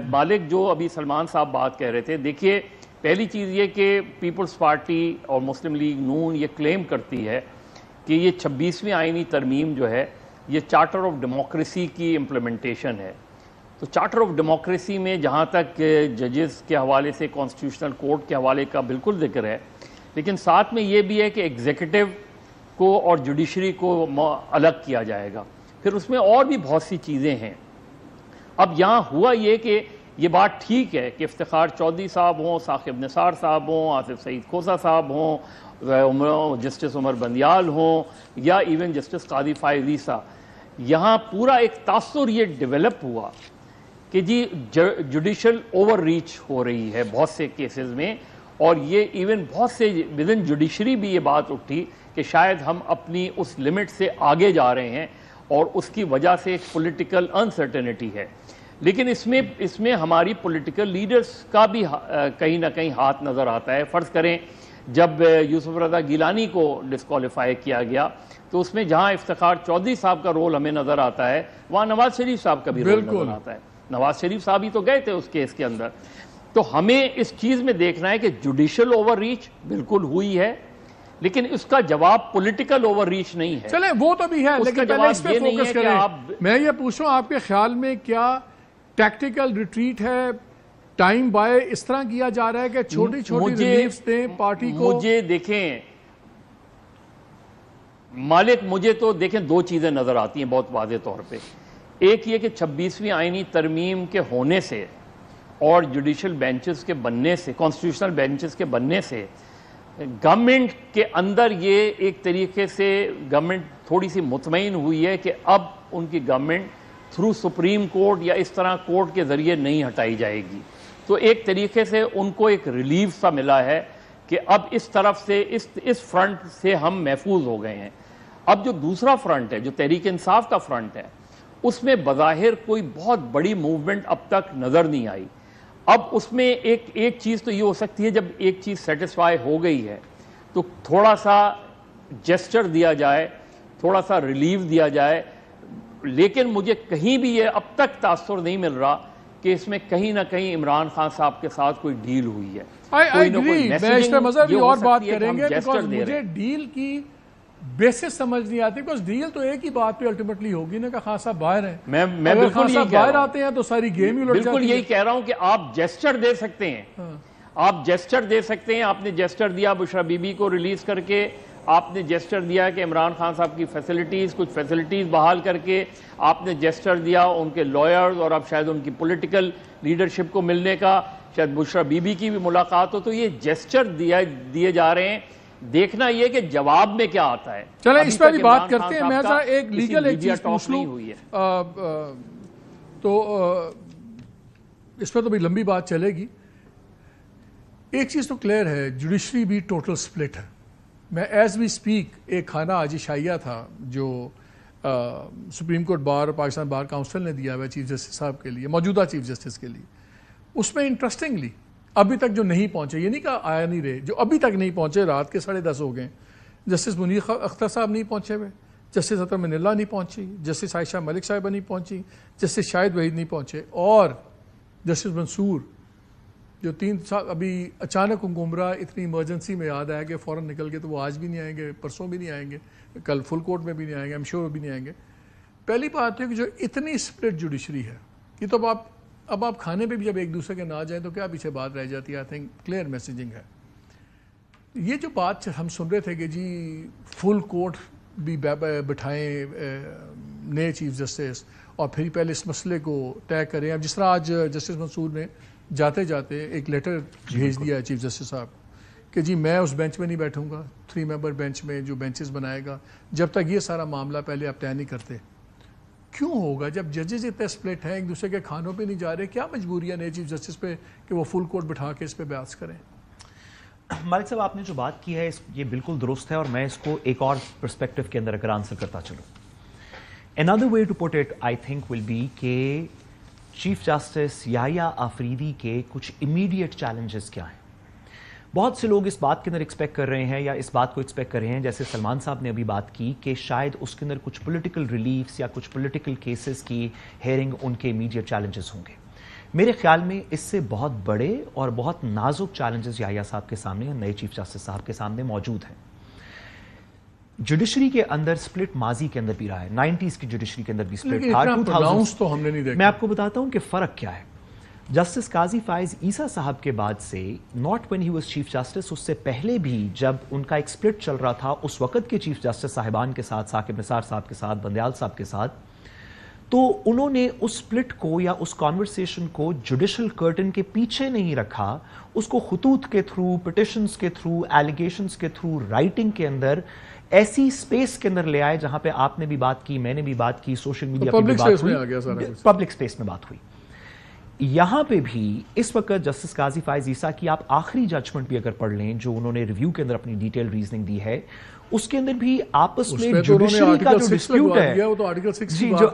مالک جو ابھی سلمان صاحب بات کہہ رہے تھے, دیکھیے پہلی چیز یہ کہ پیپلز پارٹی اور مسلم لیگ نون یہ کلیم کرتی ہے کہ یہ 26ویں آئینی ترمیم جو ہے یہ چارٹر آف ڈیموکریسی کی امپلیمنٹیشن ہے. تو چارٹر آف ڈیموکریسی میں جہاں تک ججز کے حوالے سے کانسٹیٹیوشنل کورٹ کے حوالے کا بالکل ذکر ہے, لیکن ساتھ میں یہ بھی ہے کہ ایگزیکٹو کو اور جوڈیشری کو الگ کیا جائے گا. پھر اس میں اور بھی بہت سی چیزیں ہیں. اب یہاں ہوا یہ کہ یہ بات ٹھیک ہے کہ افتخار چودھری صاحب ہوں, ثاقب نثار صاحب ہوں, آصف سعید کھوسہ صاحب ہوں, جسٹس عمر بندیال ہوں, یا ایون جسٹس قاضی فائز عیسیٰ, یہاں پورا ایک تاثر یہ ڈیولپ ہوا کہ جی جوڈیشل اوور ریچ ہو رہی ہے بہت سے کیسز میں. اور یہ ایون بہت سے ودن جوڈیشری بھی یہ بات اٹھی کہ شاید ہم اپنی اس لمٹ سے آگے جا رہے ہیں, اور اس کی وجہ سے ایک پولیٹیکل انسرٹینٹی ہے. لیکن اس میں ہماری پولیٹیکل لیڈرز کا بھی کہیں نہ کہیں ہاتھ نظر آتا ہے. فرض کریں جب یوسف رضا گیلانی کو ڈسکوالیفائی کیا گیا تو اس میں جہاں افتخار چودھری صاحب کا رول ہمیں نظر آتا ہے, وہاں نواز شریف صاحب کا بھی رول نظر آتا ہے. نواز شریف صاحب ہی تو گئے تھے اس کیس کے اندر. تو ہمیں اس چیز میں دیکھنا ہے کہ جوڈیشل اوور ریچ بالکل ہوئی ہے, لیکن اس کا جواب پولیٹیکل اوور ریچ نہیں ہے. چلیں وہ تو بھی ہے, لیکن پہلے اس پہ فوکس کریں. میں یہ پوچھوں آپ کے خیال میں کیا ٹیکٹیکل ریٹریٹ ہے, ٹائم بائے اس طرح کیا جا رہا ہے کہ چھوٹی چھوٹی ریلیفز دیں پارٹی کو؟ مجھے دیکھیں مالک, مجھے تو دیکھیں 2 چیزیں نظر آتی ہیں بہت واضح طور پہ. ایک یہ کہ 26ویں آئینی ترمیم کے ہونے سے اور جوڈیشل بینچز کے بننے سے, کانسٹیٹیوشنل بینچز کے بننے سے گورنمنٹ کے اندر یہ ایک طریقے سے گورنمنٹ تھوڑی سی مطمئن ہوئی ہے کہ اب ان کی گورنمنٹ تھرو سپریم کورٹ یا اس طرح کورٹ کے ذریعے نہیں ہٹائی جائے گی. تو ایک طریقے سے ان کو ایک ریلیف سا ملا ہے کہ اب اس طرف سے اس فرنٹ سے ہم محفوظ ہو گئے ہیں. اب جو دوسرا فرنٹ ہے, جو تحریک انصاف کا فرنٹ ہے, اس میں بظاہر کوئی بہت بڑی موومنٹ اب تک نظر نہیں آئی. اب اس میں ایک چیز تو یہ ہو سکتی ہے جب ایک چیز سیٹسفائی ہو گئی ہے تو تھوڑا سا جسچر دیا جائے, تھوڑا سا ریلیف دیا جائے, لیکن مجھے کہیں بھی یہ اب تک تاثر نہیں مل رہا کہ اس میں کہیں نہ کہیں عمران خان صاحب کے ساتھ کوئی ڈیل ہوئی ہے. میں اس پر مزہ بھی اور بات کریں گے, بیکاز مجھے ڈیل کی بیسس سمجھ نہیں آتی, بیکاز ڈیل تو ایک ہی بات پہ الٹیمیٹلی ہوگی نا کہ خان صاحب باہر ہیں. میں بالکل یہی باہر آتے ہیں تو ساری گیم ہی الٹ جاتی ہے. بالکل یہی کہہ رہا ہوں کہ آپ جسچر دے سکتے ہیں, آپ جسچر دے سکتے ہیں. آپ نے جسچر دیا بشرا بی بی کو ریلیز کر کے, آپ نے جسچر دیا کہ عمران خان صاحب کی فیسلٹیز, کچھ فیسلٹیز بحال کر کے, آپ نے جسچر دیا ان کے لائرز اور اب شاید ان کی پولیٹیکل لیڈرشپ کو ملنے کا, شاید بشرا بی بی کی بھی ملاقات ہو. تو یہ جسچر دیے جا رہے ہیں, دیکھنا یہ کہ جواب میں کیا آتا ہے. چلیں اس پہ بھی بات کرتے ہیں. میں ایک لیگل ایک چیز پوچھ لوں, تو اس پہ تو بھی لمبی بات چلے گی. ایک چیز تو کلیئر ہے, جوڈیشری بھی ٹوٹل سپلٹ ہے. میں ایز وی سپیک ایک کھانا آج شائعہ تھا جو سپریم کورٹ بار اور پاکستان بار کاؤنسل نے دیا ہوا چیف جسٹس صاحب کے لیے, موجودہ چیف جسٹس کے لیے. اس میں انٹرسٹنگلی ابھی تک جو نہیں پہنچے, یہ نہیں کہا آیا نہیں رہے, جو ابھی تک نہیں پہنچے, رات کے 10:30 ہو گئے, جسٹس منیر اختر صاحب نہیں پہنچے ہوئے, جسٹس عطا من اللہ نہیں پہنچی, جسٹس عائشہ ملک صاحبہ نہیں پہنچی, جسٹس شاہد وحید نہیں پہنچے, اور جسٹس منصور جو 3 سال ابھی اچانک گمراہ اتنی ایمرجنسی میں یاد آیا کہ فوراً نکل گئے, تو وہ آج بھی نہیں آئیں گے, پرسوں بھی نہیں آئیں گے, کل فل کورٹ میں بھی نہیں آئیں گے, ایم شور بھی نہیں آئیں گے. پہلی بات ہے کہ جو اتنی سپلٹ جوڈیشری ہے, یہ تو اب آپ کھانے پہ بھی جب ایک دوسرے کے نہ جائیں تو کیا پیچھے بات رہ جاتی ہے. آئی تھنک کلیئر میسیجنگ ہے. یہ جو بات ہم سن رہے تھے کہ جی فل کورٹ بھی بٹھائیں نئے چیف جسٹس اور پھر پہلے اس مسئلے کو طے کریں. اب جس طرح آج جسٹس منصور نے جاتے جاتے ایک لیٹر بھیج دیا ہے چیف جسٹس صاحب کہ جی میں اس بینچ میں نہیں بیٹھوں گا, 3 ممبر بینچ میں جو بینچز بنائے گا, جب تک یہ سارا معاملہ پہلے آپ طے نہیں کرتے. کیوں ہوگا جب ججز اتنے سپلٹ ہیں, ایک دوسرے کے کھانوں پہ نہیں جا رہے, کیا مجبوری ہے نئے چیف جسٹس پہ کہ وہ فل کورٹ بٹھا کے اس پہ بحث کریں؟ مالک صاحب آپ نے جو بات کی ہے یہ بالکل درست ہے, اور میں اس کو ایک اور پرسپیکٹو کے اندر اگر آنسر کرتا چلوں. Another way to put it I think will be کہ چیف جسٹس یحییٰ آفریدی کے کچھ امیڈیٹ چیلنجز کیا ہیں. بہت سے لوگ اس بات کے اندر ایکسپیکٹ کر رہے ہیں یا اس بات کو ایکسپیکٹ کر رہے ہیں, جیسے سلمان صاحب نے ابھی بات کی, کہ شاید اس کے اندر کچھ پولیٹیکل ریلیفز یا کچھ پولیٹیکل کیسز کی ہیئرنگ ان کے امیڈیٹ چیلنجز ہوں گے. میرے خیال میں اس سے بہت بڑے اور بہت نازک چیلنجز یحییٰ صاحب کے سامنے, نئے چیف جسٹس صاحب کے سامنے موجود ہیں. جوڈیشری کے اندر سپلٹ ماضی کے اندر بھی رہا ہے, 90s کی جوڈیشری کے اندر بھی سپلٹ تھا, 2000 تو ہم نے نہیں دیکھا. میں آپ کو بتاتا ہوں کہ فرق کیا ہے. جسٹس قاضی فائز عیسیٰ صاحب کے بعد سے, not when he was chief justice, اس سے پہلے بھی جب ان کا ایک سپلٹ چل رہا تھا اس وقت کے چیف جسٹس صاحبان کے ساتھ, ثاقب نثار صاحب کے ساتھ, بندیال صاحب کے ساتھ, تو انہوں نے اس سپلٹ کو یا اس کانورسیشن کو جوڈیشل کرٹن کے پیچھے نہیں رکھا, اس کو خطوط کے تھرو, پٹیشنز کے تھرو, ایلیگیشنز کے تھرو, رائٹنگ کے اندر, ایسی سپیس کے اندر لے آئے جہاں پہ آپ نے بھی بات کی, میں نے بھی بات کی, سوشل میڈیا پہ بھی بات ہوئی, پبلک سپیس میں بات ہوئی. یہاں پہ بھی اس وقت جسٹس قاضی فائز عیسیٰ کی آپ آخری ججمنٹ بھی اگر پڑھ لیں جو انہوں نے ریویو کے اندر اپنی ڈیٹیل ریزننگ دی ہے, اس کے اندر بھی آپس میں جوڈیشری کا جو ڈسپیوٹ ہے, جی جو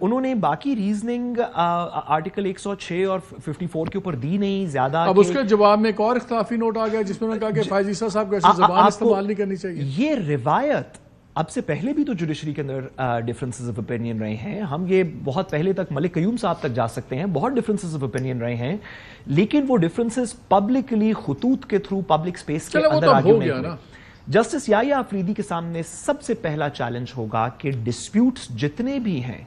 انہوں نے باقی ریزننگ آرٹیکل 106 اور 54 کے اوپر دی نہیں زیادہ. اب اس کے جواب میں ایک اور اختلافی نوٹ آ گیا جس میں انہوں نے کہا کہ فائز عیسیٰ صاحب کو ایسی زبان استعمال نہیں کرنی چاہیے. یہ روایت اب سے پہلے بھی تو جوڈیشری کے اندر ڈفرنسز آف اوپینین رہے ہیں, ہم یہ بہت پہلے تک ملک قیوم صاحب تک جا سکتے ہیں, بہت ڈفرنسز آف اوپینین رہے ہیں, لیکن وہ ڈفرنسز پبلکلی خطوط کے تھرو پبلک سپیس کے اندر آگے نہیں ہوئے. جسٹس یحییٰ آفریدی کے سامنے سب سے پہلا چیلنج ہوگا کہ ڈسپیوٹس جتنے بھی ہیں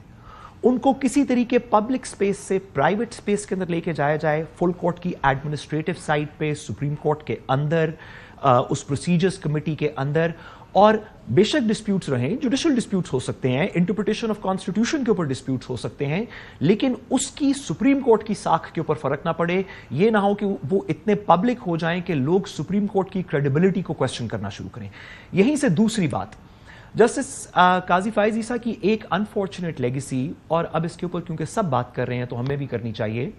ان کو کسی طریقے پبلک سپیس سے پرائیویٹ سپیس کے اندر لے کے جایا جائے, فل کورٹ کی ایڈمنسٹریٹو سائٹ پہ, سپریم کورٹ کے اندر, اس پروسیجرز کمیٹی کے اندر. اور بے شک ڈسپیوٹس رہیں, جوڈیشل ڈسپیوٹس ہو سکتے ہیں, انٹرپریٹیشن آف کانسٹیٹیوشن کے اوپر ڈسپیوٹس ہو سکتے ہیں, لیکن اس کی سپریم کورٹ کی ساکھ کے اوپر فرق نہ پڑے. یہ نہ ہو کہ وہ اتنے پبلک ہو جائیں کہ لوگ سپریم کورٹ کی کریڈیبلٹی کو کوسچن کرنا شروع کریں. یہیں سے دوسری بات, جسٹس قاضی فائز عیسیٰ کی ایک انفارچونیٹ لیگیسی, اور اب اس کے اوپر کیونکہ سب بات کر رہے ہیں تو ہمیں بھی کرنی چاہیے,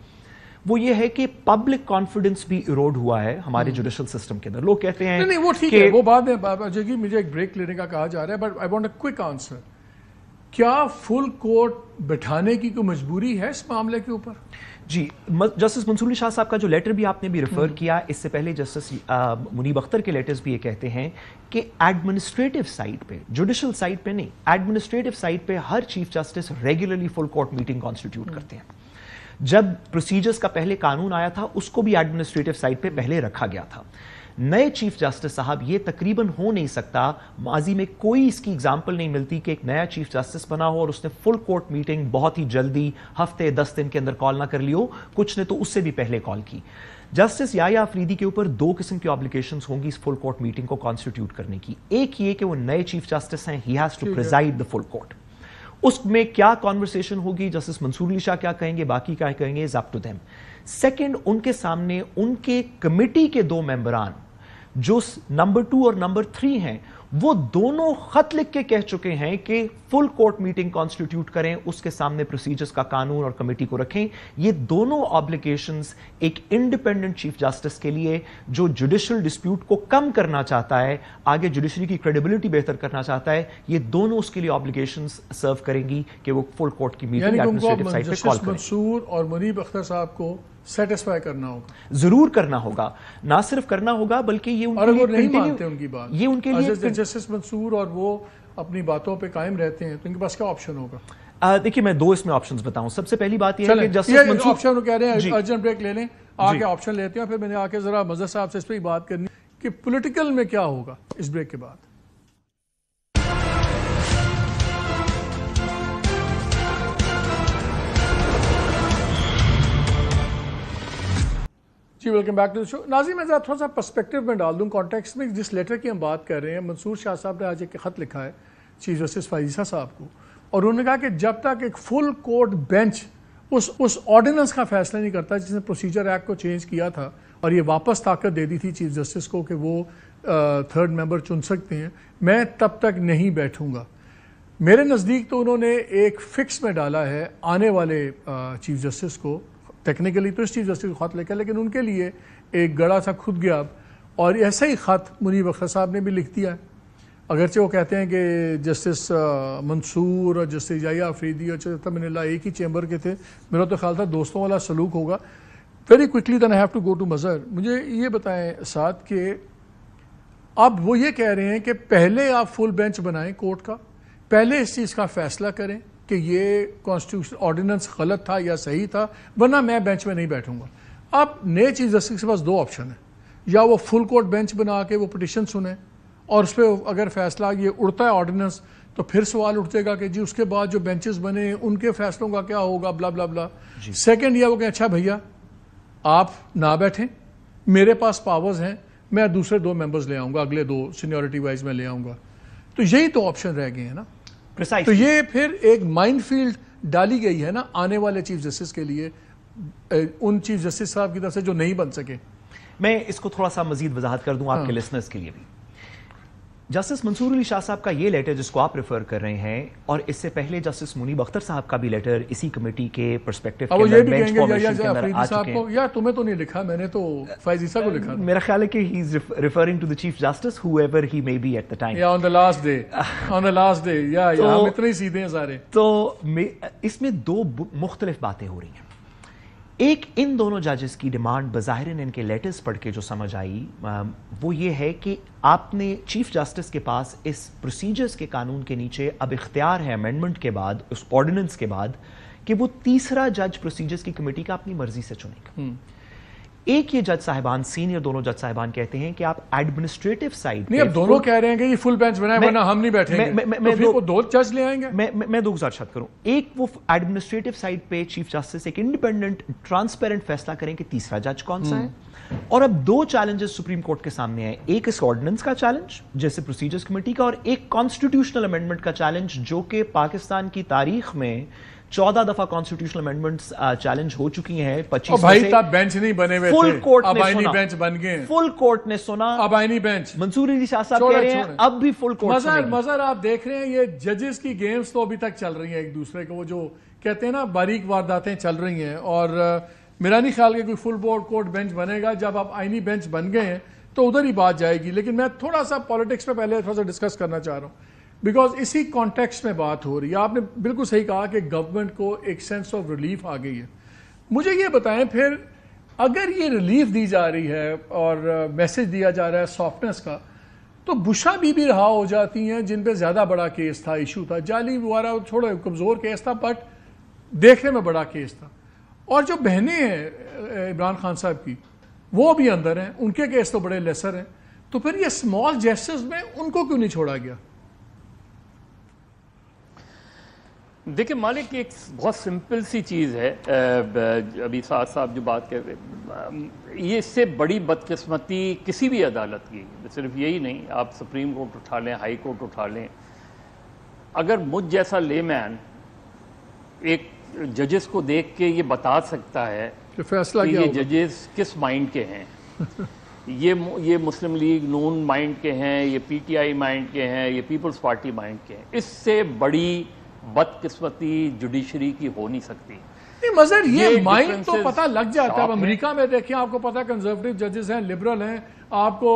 وہ یہ ہے کہ پبلک کانفیڈنس بھی ایروڈ ہوا ہے ہمارے جوڈیشل سسٹم کے اندر. لوگ کہتے ہیں نہیں وہ ٹھیک ہے, وہ بات ہے جی, مجھے ایک بریک لینے کا کہا جا رہا ہے, but I want a quick answer. کیا فل کورٹ بٹھانے کی کوئی مجبوری ہے اس معاملے کے اوپر؟ جی، جسٹس منصور علی شاہ صاحب کا جو لیٹر بھی آپ نے بھی ریفر کیا، اس سے پہلے جسٹس منیب اختر کے لیٹرز بھی یہ کہتے ہیں کہ ایڈمنسٹریٹو سائٹ پہ، جوڈیشل سائٹ پہ نہیں، ایڈمنسٹریٹو سائٹ پہ ہر chief justice regularly full court meeting constitute کرتے ہیں. جب پروسیجرز کا پہلے قانون آیا تھا اس کو بھی ایڈمنسٹریٹو سائٹ پہ پہلے رکھا گیا تھا. نئے چیف جسٹس صاحب یہ تقریباً ہو نہیں سکتا، ماضی میں کوئی اس کی اگزامپل نہیں ملتی کہ ایک نیا چیف جسٹس بنا ہو اور اس نے فل کورٹ میٹنگ بہت ہی جلدی ہفتے 10 دن کے اندر کال نہ کر لی ہو. کچھ نے تو اس سے بھی پہلے کال کی. جسٹس یحییٰ آفریدی کے اوپر 2 قسم کی آبلیگیشنز ہوں گی اس فل کورٹ میٹنگ کو کانسٹیٹیوٹ کرنے کی. ایک یہ کہ وہ نئے چیف جسٹس ہیں، he has to preside the full court. اس میں کیا کانورسیشن ہوگی، جسٹس منصور علی شاہ کیا کہیں گے، باقی کیا کہیں گے، از اپ ٹو دیم. سیکنڈ، ان کے سامنے ان کے کمیٹی کے 2 ممبران جو نمبر 2 اور نمبر 3 ہیں، وہ دونوں خط لکھ کے کہہ چکے ہیں کہ فل کورٹ میٹنگ کانسٹیٹیوٹ کریں، اس کے سامنے پروسیجرز کا قانون اور کمیٹی کو رکھیں. یہ دونوں آبلیگیشنز ایک انڈیپینڈنٹ چیف جسٹس کے لیے جو جوڈیشل ڈسپیوٹ کو کم کرنا چاہتا ہے، آگے جوڈیشری کی کریڈیبلٹی بہتر کرنا چاہتا ہے، یہ دونوں اس کے لیے آبلیگیشنز سرو کریں گی کہ وہ فل کورٹ کی میٹنگ ایڈمنسٹریٹو سائٹ پہ کال کریں. منصور اور منیب اختر صاحب کو سیٹسفائی کرنا ہوگا، ضرور کرنا ہوگا. نہ صرف کرنا ہوگا بلکہ یہ ان کے لیے نہیں مانتے ان کی بات، یہ ان کے لیے جسٹس منصور اور وہ اپنی باتوں پہ قائم رہتے ہیں، تو ان کے پاس کیا آپشن ہوگا؟ دیکھیے میں 2 اس میں آپشنز بتاؤں. سب سے پہلی بات یہ ہے کہ جسٹس منصور آپشن کہہ رہے ہیں ارجنٹ بریک لے لیں، آگے آپشن لیتے ہیں، پھر میں نے آ کے ذرا مظہر صاحب سے اس پہ بات کرنی کہ پولیٹیکل میں کیا ہوگا اس بریک کے بعد. جی ویلکم بیک ٹو دا شو. ناظرین میں ذرا تھوڑا سا پرسپیکٹو میں ڈال دوں کانٹیکسٹ میں. جس لیٹر کی ہم بات کر رہے ہیں، منصور شاہ صاحب نے آج ایک خط لکھا ہے چیف جسٹس فائزہ صاحب کو، اور انہوں نے کہا کہ جب تک ایک فل کورٹ بینچ اس آرڈیننس کا فیصلہ نہیں کرتا جس نے پروسیجر ایکٹ کو چینج کیا تھا اور یہ واپس طاقت دے دی تھی چیف جسٹس کو کہ وہ 3rd ممبر چن سکتے ہیں، میں تب تک نہیں بیٹھوں گا. میرے نزدیک تو انہوں نے ایک فکس میں ڈالا ہے آنے والے چیف جسٹس کو. ٹیکنیکلی تو اس چیف جسٹس کو خط لکھا، لیکن ان کے لیے ایک گڑا سا خود گیا، اور ایسا ہی خط منیب اختر صاحب نے بھی لکھ دیا ہے. اگرچہ وہ کہتے ہیں کہ جسٹس منصور اور جسٹس یحییٰ آفریدی اور جسٹس من اللہ ایک ہی چیمبر کے تھے. میرا تو خیال تھا دوستوں والا سلوک ہوگا. Very quickly then I have to go to Mazhar. مجھے یہ بتائیں ساتھ کہ اب وہ یہ کہہ رہے ہیں کہ پہلے آپ فل بینچ بنائیں کورٹ کا، پہلے اس چیز کا فیصلہ کریں کہ یہ کانسٹیٹیوشن آرڈیننس غلط تھا یا صحیح تھا، ورنہ میں بینچ میں نہیں بیٹھوں گا. اب نئے چیف جسٹس کے پاس 2 آپشن ہیں، یا وہ فل کورٹ بینچ بنا کے وہ پٹیشن سنیں اور اس پہ اگر فیصلہ یہ اڑتا ہے آرڈیننس تو پھر سوال اٹھے گا کہ جی اس کے بعد جو بینچز بنے ان کے فیصلوں کا کیا ہوگا، بلا بلا بلا. سیکنڈ یہ وہ کہ اچھا بھیا آپ نہ بیٹھیں، میرے پاس پاورز ہیں، میں دوسرے 2 ممبرز لے آؤں گا، اگلے 2 سینیورٹی وائز میں لے آؤں گا. تو یہی تو آپشن رہ گئے ہیں نا. تو یہ پھر ایک مائنڈ فیلڈ ڈالی گئی ہے نا آنے والے چیف جسٹس کے لیے، ان چیف جسٹس صاحب کی طرف سے جو نہیں بن سکے. میں اس کو تھوڑا سا مزید وضاحت کر دوں آپ کے لسنرز کے لیے بھی. جسٹس منصور علی شاہ صاحب کا یہ لیٹر جس کو آپ ریفر کر رہے ہیں، اور اس سے پہلے جسٹس منیب اختر صاحب کا بھی لیٹر اسی کمیٹی کے پرسپیکٹو کے اندر بینچ فارمیشن کے اندر آ چکے ہیں. یا تمہیں تو نہیں لکھا، میں نے تو فائزہ کو لکھا. میرا خیال ہے کہ he is referring to the chief justice whoever he may be at the time. یا on the last day یا ہم اتنے سیدھے ہیں سارے. تو اس میں 2 مختلف باتیں ہو رہی ہیں. ایک ان دونوں ججز کی ڈیمانڈ بظاہر ان کے لیٹرز پڑھ کے جو سمجھ آئی وہ یہ ہے کہ آپ نے چیف جسٹس کے پاس اس پروسیجرز کے قانون کے نیچے اب اختیار ہے امینڈمنٹ کے بعد، اس آرڈیننس کے بعد، کہ وہ تیسرا جج پروسیجرز کی کمیٹی کا اپنی مرضی سے چنے گا. ایک یہ جج صاحبان، سینئر دونوں جج صاحبان کہتے ہیں کہ آپ ایڈمنسٹریٹو سائڈ نہیں، اب دونوں کہہ رہے ہیں کہ یہ فل بینچ بنائے ورنہ ہم نہیں بیٹھیں گے، تو پھر وہ 2 جج لے آئیں گے. میں 2 گزارشات کروں. ایک وہ ایڈمنسٹریٹو سائڈ پہ چیف جسٹس ایک انڈیپینڈنٹ ٹرانسپیرنٹ فیصلہ کریں کہ تیسرا جج کون سا ہے. اور اب 2 چیلنجز سپریم کورٹ کے سامنے ہیں. ایک اس آرڈیننس کا چیلنج جیسے پروسیجرز کمیٹی کا، اور ایک کانسٹیٹیوشنل امینڈمنٹ کا چیلنج جو کہ پاکستان کی تاریخ میں 14 دفعہ کانسٹیٹیوشنل امینڈمنٹس چیلنج ہو چکی ہیں. 25 بھائی تب بینچ نہیں بنے ہوئے تھے، فل کورٹ اب نے آئینی سنا، بینچ بن گئے، فل کورٹ نے سنا، اب آئینی بینچ. منصور علی شاہ صاحب کہہ رہے ہیں اب بھی فل کورٹ سنے گی. مظہر آپ دیکھ رہے ہیں یہ ججز کی گیمز تو ابھی تک چل رہی ہیں ایک دوسرے کو، وہ جو کہتے ہیں نا باریک وارداتیں چل رہی ہیں. اور میرا نہیں خیال کہ کوئی فل بورڈ کورٹ بینچ بنے گا. جب آپ آئینی بینچ بن گئے ہیں تو ادھر ہی بات جائے گی. لیکن میں تھوڑا سا پالیٹکس پہ پہلے تھوڑا سا ڈسکس کرنا چاہ رہا ہوں. بیکاز اسی کانٹیکسٹ میں بات ہو رہی ہے. آپ نے بالکل صحیح کہا کہ گورنمنٹ کو ایک سینس آف ریلیف آ گئی ہے. مجھے یہ بتائیں پھر اگر یہ ریلیف دی جا رہی ہے اور میسج دیا جا رہا ہے سافٹنس کا, تو بشا بھی رہا ہو جاتی ہیں جن پہ زیادہ بڑا کیس تھا, ایشو تھا, جعلی وغیرہ تھوڑا کمزور کیس تھا بٹ دیکھنے میں بڑا کیس تھا. اور جو بہنیں ہیں عمران خان صاحب کی وہ بھی اندر ہیں, ان کے کیس تو بڑے لیسر ہیں. تو پھر یہ اسمال جیسٹرز میں ان کو کیوں نہیں چھوڑا گیا؟ دیکھیں مالک ایک بہت سمپل سی چیز ہے, ابھی سعد صاحب جو بات کہتے ہیں, یہ اس سے بڑی بدقسمتی کسی بھی عدالت کی, صرف یہی نہیں, آپ سپریم کورٹ اٹھا لیں, ہائی کورٹ اٹھا لیں, اگر مجھ جیسا لے مین ایک ججز کو دیکھ کے یہ بتا سکتا ہے کہ فیصلہ کہ یہ ججز کس مائنڈ کے ہیں, یہ مسلم لیگ نون مائنڈ کے ہیں, یہ پی ٹی آئی مائنڈ کے ہیں, یہ پیپلز پارٹی مائنڈ کے ہیں, اس سے بڑی بدقسمتی جوڈیشری کی ہو نہیں سکتی. نہیں مظہر یہ مائنڈ تو پتہ لگ جاتا ہے. اب امریکہ میں دیکھیں, آپ کو پتہ کنزرویٹو ججز ہیں, لبرل ہیں, آپ کو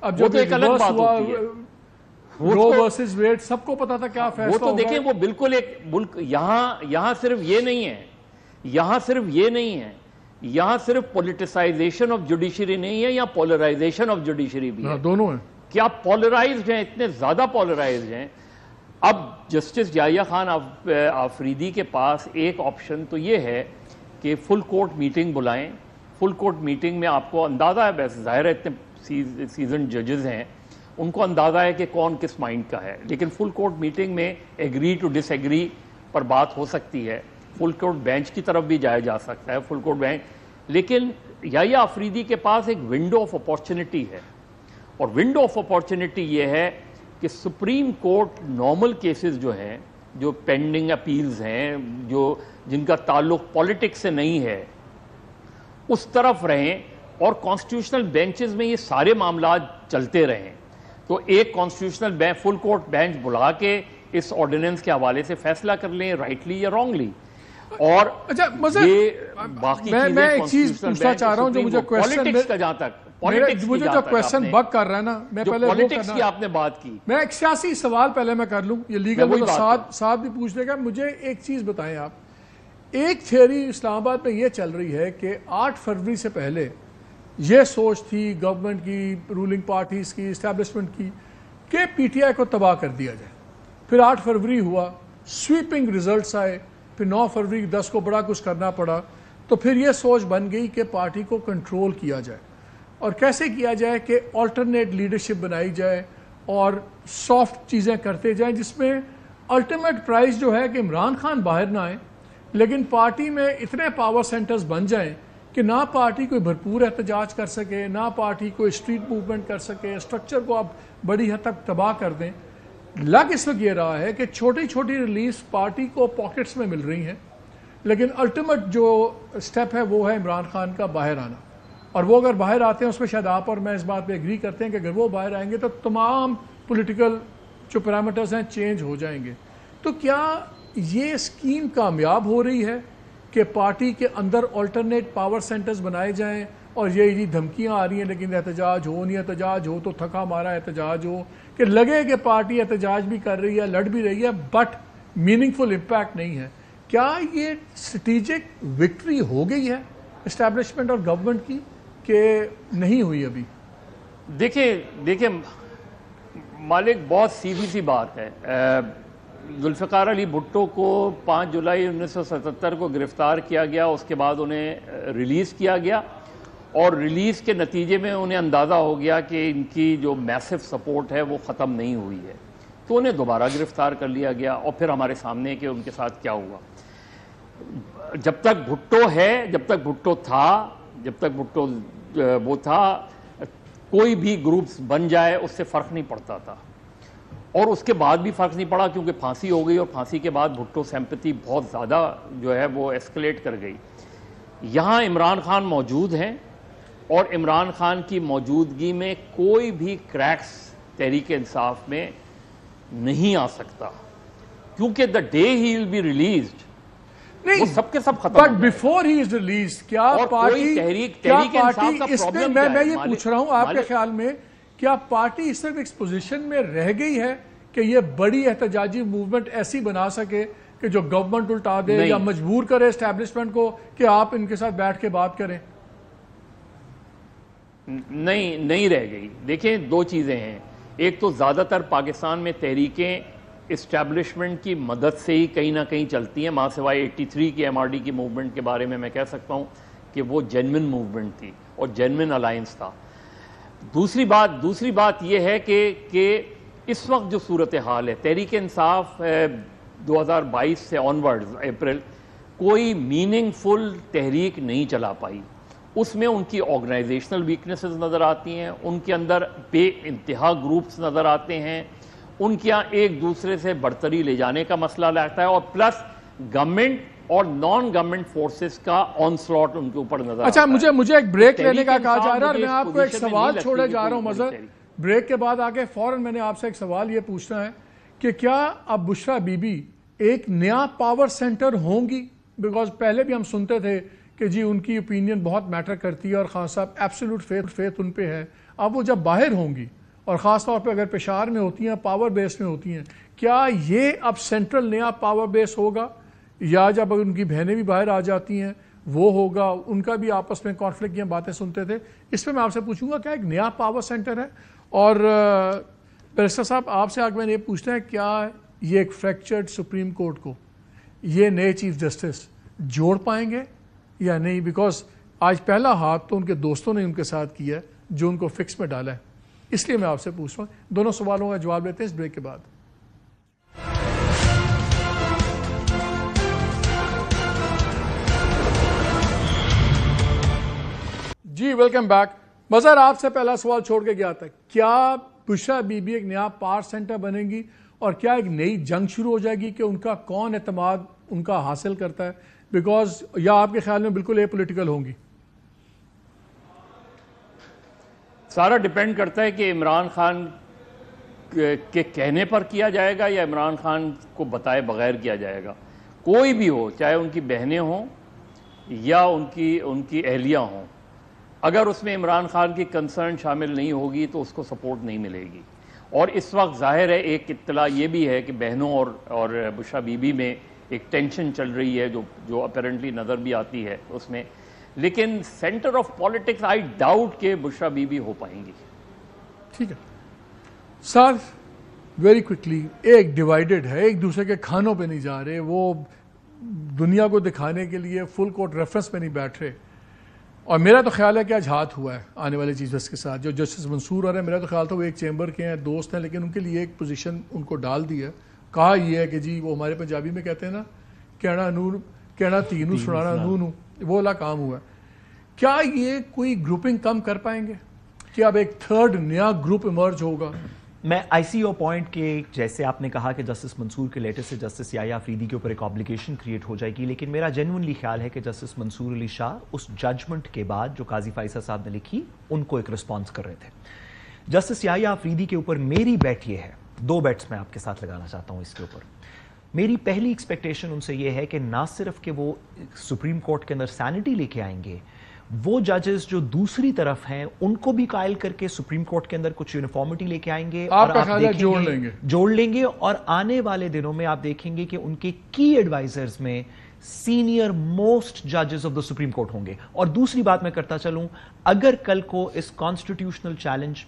اب جب ریورس ہوا رو ورسز ویڈ سب کو پتا تھا کیا فیصلہ ہوگا. وہ تو دیکھیں وہ بالکل ایک ملک, یہاں صرف یہ نہیں ہے, یہاں صرف پولیٹیسائزیشن آف جوڈیشری نہیں ہے, یہاں پولرائزیشن آف جوڈیشری بھی ہے. دونوں ہیں. کیا پولرائزڈ ہیں, اتنے زیادہ پولرائزڈ ہیں. اب جسٹس یحییٰ خان آفریدی کے پاس ایک آپشن تو یہ ہے کہ فل کورٹ میٹنگ بلائیں. فل کورٹ میٹنگ میں آپ کو اندازہ ہے, ویسے ظاہر ہے اتنے سیزن ججز ہیں, ان کو اندازہ ہے کہ کون کس مائنڈ کا ہے, لیکن فل کورٹ میٹنگ میں ایگری ٹو ڈس ایگری پر بات ہو سکتی ہے. فل کورٹ بینچ کی طرف بھی جایا جا سکتا ہے, فل کورٹ بینچ. لیکن یحییٰ آفریدی کے پاس ایک ونڈو آف اپارچونٹی ہے, اور ونڈو آف اپارچونٹی یہ ہے کہ سپریم کورٹ نارمل کیسز جو ہیں, جو پینڈنگ اپیلز ہیں, جن کا تعلق پولیٹکس سے نہیں ہے, اس طرف رہیں, اور کانسٹیٹیوشنل بینچز میں یہ سارے معاملات چلتے رہیں. تو ایک کانسٹیٹیوشنل فل کورٹ بینچ بلا کے اس آرڈیننس کے حوالے سے فیصلہ کر لیں, رائٹلی یا رانگلی. اور یہ باقی میں ایک چیز پوچھنا چاہ رہا ہوں جو مجھے پولیٹکس کا جہاں تک مجھے جو کویسچن بگ کر رہا ہے نا, میں پہلے پولیٹکس کی آپ نے بات کی, میں ایک سیاسی سوال پہلے میں کر لوں, یہ لیگل میں ساتھ بھی پوچھ لے گا. مجھے ایک چیز بتائیں آپ, ایک تھیوری اسلام آباد میں یہ چل رہی ہے کہ 8 فروری سے پہلے یہ سوچ تھی گورنمنٹ کی, رولنگ پارٹیز کی, اسٹیبلشمنٹ کی, کہ پی ٹی آئی کو تباہ کر دیا جائے. پھر 8 فروری ہوا, سویپنگ ریزلٹس آئے, پھر 9 فروری 10 کو بڑا کچھ کرنا پڑا. تو پھر یہ سوچ بن گئی کہ پارٹی کو کنٹرول کیا جائے, اور کیسے کیا جائے کہ آلٹرنیٹ لیڈرشپ بنائی جائے اور سافٹ چیزیں کرتے جائیں, جس میں الٹیمیٹ پرائز جو ہے کہ عمران خان باہر نہ آئیں, لیکن پارٹی میں اتنے پاور سینٹرز بن جائیں کہ نہ پارٹی کوئی بھرپور احتجاج کر سکے, نہ پارٹی کوئی اسٹریٹ موومنٹ کر سکے, اسٹرکچر کو آپ بڑی حد تک تباہ کر دیں. لگ اس وقت یہ رہا ہے کہ چھوٹی چھوٹی ریلیز پارٹی کو پاکٹس میں مل رہی ہیں, لیکن الٹیمیٹ جو سٹیپ ہے وہ ہے عمران خان کا باہر آنا. اور وہ اگر باہر آتے ہیں, اس میں شاید آپ اور میں اس بات پہ ایگری کرتے ہیں کہ اگر وہ باہر آئیں گے تو تمام پولیٹیکل جو پیرامیٹرز ہیں چینج ہو جائیں گے. تو کیا یہ اسکیم کامیاب ہو رہی ہے کہ پارٹی کے اندر آلٹرنیٹ پاور سینٹرز بنائے جائیں, اور یہ دھمکیاں آ رہی ہیں لیکن احتجاج ہو, نہیں احتجاج ہو تو تھکا مارا احتجاج ہو, کہ لگے کہ پارٹی احتجاج بھی کر رہی ہے, لڑ بھی رہی ہے, بٹ میننگ فل امپیکٹ نہیں ہے. کیا یہ اسٹریٹجک وکٹری ہو گئی ہے اسٹیبلشمنٹ اور گورنمنٹ کی کہ نہیں ہوئی ابھی؟ دیکھیں مالک, بہت سیدھی سی بات ہے. ذوالفقار علی بھٹو کو 5 جولائی 1977 کو گرفتار کیا گیا, اس کے بعد انہیں ریلیز کیا گیا, اور ریلیز کے نتیجے میں انہیں اندازہ ہو گیا کہ ان کی جو میسو سپورٹ ہے وہ ختم نہیں ہوئی ہے, تو انہیں دوبارہ گرفتار کر لیا گیا. اور پھر ہمارے سامنے کہ ان کے ساتھ کیا ہوا. جب تک بھٹو ہے, جب تک بھٹو وہ تھا, کوئی بھی گروپس بن جائے اس سے فرق نہیں پڑتا تھا, اور اس کے بعد بھی فرق نہیں پڑا کیونکہ پھانسی ہو گئی, اور پھانسی کے بعد بھٹو سیمپتھی بہت زیادہ جو ہے وہ ایسکلیٹ کر گئی. یہاں عمران خان موجود ہیں, اور عمران خان کی موجودگی میں کوئی بھی کریکس تحریک انصاف میں نہیں آ سکتا, کیونکہ the day he will be released وہ سب کے سب ختم. But before he is release کیا پارٹی اس میں یہ پوچھ رہا ہوں آپ کے خیال میں کیا پارٹی صرف ایک پوزیشن میں رہ گئی ہے کہ یہ بڑی احتجاجی موومنٹ ایسی بنا سکے کہ جو گورنمنٹ الٹا دے یا مجبور کرے اسٹیبلشمنٹ کو کہ آپ ان کے ساتھ بیٹھ کے بات کریں؟ نہیں رہ گئی. دیکھیں دو چیزیں ہیں. ایک تو زیادہ تر پاکستان میں تحریکیں اسٹیبلشمنٹ کی مدد سے ہی کہیں نہ کہیں چلتی ہیں، ماں سوائے 83 کی MRD کی موومنٹ کے بارے میں کہہ سکتا ہوں کہ وہ جینوئن موومنٹ تھی اور جینوئن الائنس تھا. دوسری بات یہ ہے کہ اس وقت جو صورتحال ہے، تحریک انصاف 2022 سے آنورڈز اپریل کوئی میننگ فل تحریک نہیں چلا پائی. اس میں ان کی آرگنائزیشنل ویکنیسز نظر آتی ہیں، ان کے اندر بے انتہا گروپس نظر آتے ہیں، ان کے یہاں ایک دوسرے سے برتری لے جانے کا مسئلہ رہتا ہے، اور پلس گورنمنٹ اور نان گورنمنٹ فورسز کا آن سلاٹ ان کے اوپر نظر آتا ہے. اچھا مجھے ایک بریک لینے کا کہا جا رہا ہے اور میں آپ کو ایک سوال چھوڑے جا رہا ہوں مظہر. بریک کے بعد آگے فوراً میں نے آپ سے ایک سوال یہ پوچھنا ہے کہ کیا اب بشرا بی بی ایک نیا پاور سینٹر ہوں گی؟ بیکاز پہلے بھی ہم سنتے تھے کہ جی ان کی اوپینین بہت میٹر کرتی ہے اور خان صاحب ایبسولوٹ فیتھ ان پہ ہے. اب وہ جب باہر ہوں گی اور خاص طور پہ اگر پشاور میں ہوتی ہیں، پاور بیس میں ہوتی ہیں، کیا یہ اب سینٹرل نیا پاور بیس ہوگا یا جب ان کی بہنیں بھی باہر آ جاتی ہیں وہ ہوگا؟ ان کا بھی آپس میں کانفلکٹ کی باتیں سنتے تھے. اس پہ میں آپ سے پوچھوں گا کیا ایک نیا پاور سینٹر ہے؟ اور بیرسٹر صاحب آپ سے آگے میں نے یہ پوچھنا ہے کیا یہ ایک فریکچرڈ سپریم کورٹ کو یہ نئے چیف جسٹس جوڑ پائیں گے یا نہیں؟ بیکاز آج پہلا ہاتھ تو ان کے دوستوں نے ان کے ساتھ کیا ہے جو ان کو فکس میں ڈالا ہے. اس لیے میں آپ سے پوچھ رہا ہوں. دونوں سوالوں کا جواب لیتے ہیں اس بریک کے بعد. جی ویلکم بیک. مظہر آپ سے پہلا سوال چھوڑ کے گیا تھا، کیا بشرا بی بی ایک نیا پاور سینٹر بنے گی اور کیا ایک نئی جنگ شروع ہو جائے گی کہ ان کا کون اعتماد ان کا حاصل کرتا ہے؟ بیکاز یا آپ کے خیال میں بالکل اے پولیٹیکل ہوں گی؟ سارا ڈیپینڈ کرتا ہے کہ عمران خان کے کہنے پر کیا جائے گا یا عمران خان کو بتائے بغیر کیا جائے گا. کوئی بھی ہو، چاہے ان کی بہنیں ہوں یا ان کی اہلیاں ہوں، اگر اس میں عمران خان کی کنسرن شامل نہیں ہوگی تو اس کو سپورٹ نہیں ملے گی. اور اس وقت ظاہر ہے ایک اطلاع یہ بھی ہے کہ بہنوں اور بشرا بی بی میں ایک ٹینشن چل رہی ہے جو اپیرنٹلی نظر بھی آتی ہے اس میں. لیکن centre of politics I doubt کہ بشرا بی بی ہو پائیں گی. ٹھیک ہے سر، ویری کوئکلی ایک ڈیوائیڈڈ ہے، ایک دوسرے کے کھانوں پہ نہیں جا رہے، وہ دنیا کو دکھانے کے لیے فل کورٹ ریفرنس پہ نہیں بیٹھ رہے. اور میرا تو خیال ہے کہ آج ہاتھ ہوا ہے آنے والے چیف جسٹس کے ساتھ جو جسٹس منصور آ رہے ہیں. میرا تو خیال تھا وہ ایک چیمبر کے ہیں، دوست ہیں، لیکن ان کے لیے ایک پوزیشن ان کو ڈال دی ہے. کہا یہ ہے کہ جی وہ ہمارے پنجابی میں کہتے ہیں نا، کہنا تینوں سنانا نو، وہ والا کام ہوا ہے. کیا یہ کوئی گروپنگ کم کر پائیں گے کہ اب ایک تھرڈ نیا گروپ ایمرج ہوگا؟ میں آئی سی یور پوائنٹ کہ جیسے آپ نے کہا کہ جسٹس منصور کے لیٹر سے جسٹس یحییٰ آفریدی کے اوپر ایک آبلیگیشن کریٹ ہو جائے گی، لیکن میرا جینوئنلی خیال ہے کہ جسٹس منصور علی شاہ اس ججمنٹ کے بعد جو قاضی فائصہ صاحب نے لکھی ان کو ایک رسپانس کر رہے تھے. جسٹس یحییٰ آفریدی کے اوپر میری بیٹ یہ ہے، 2 بیٹس میں آپ کے ساتھ لگانا چاہتا ہوں اس کے اوپر. میری پہلی ایکسپیکٹیشن ان سے یہ ہے کہ نہ صرف کہ وہ سپریم کورٹ کے اندر سینٹی لے کے آئیں گے، وہ ججز جو دوسری طرف ہیں ان کو بھی قائل کر کے سپریم کورٹ کے اندر کچھ یونیفارمٹی لے کے آئیں گے اور آپ جوڑ لیں گے. اور آنے والے دنوں میں آپ دیکھیں گے کہ ان کے کی ایڈوائزرز میں سینئر موسٹ ججز آف دا سپریم کورٹ ہوں گے. اور دوسری بات میں کرتا چلوں، اگر کل کو اس کانسٹیٹیوشنل چیلنج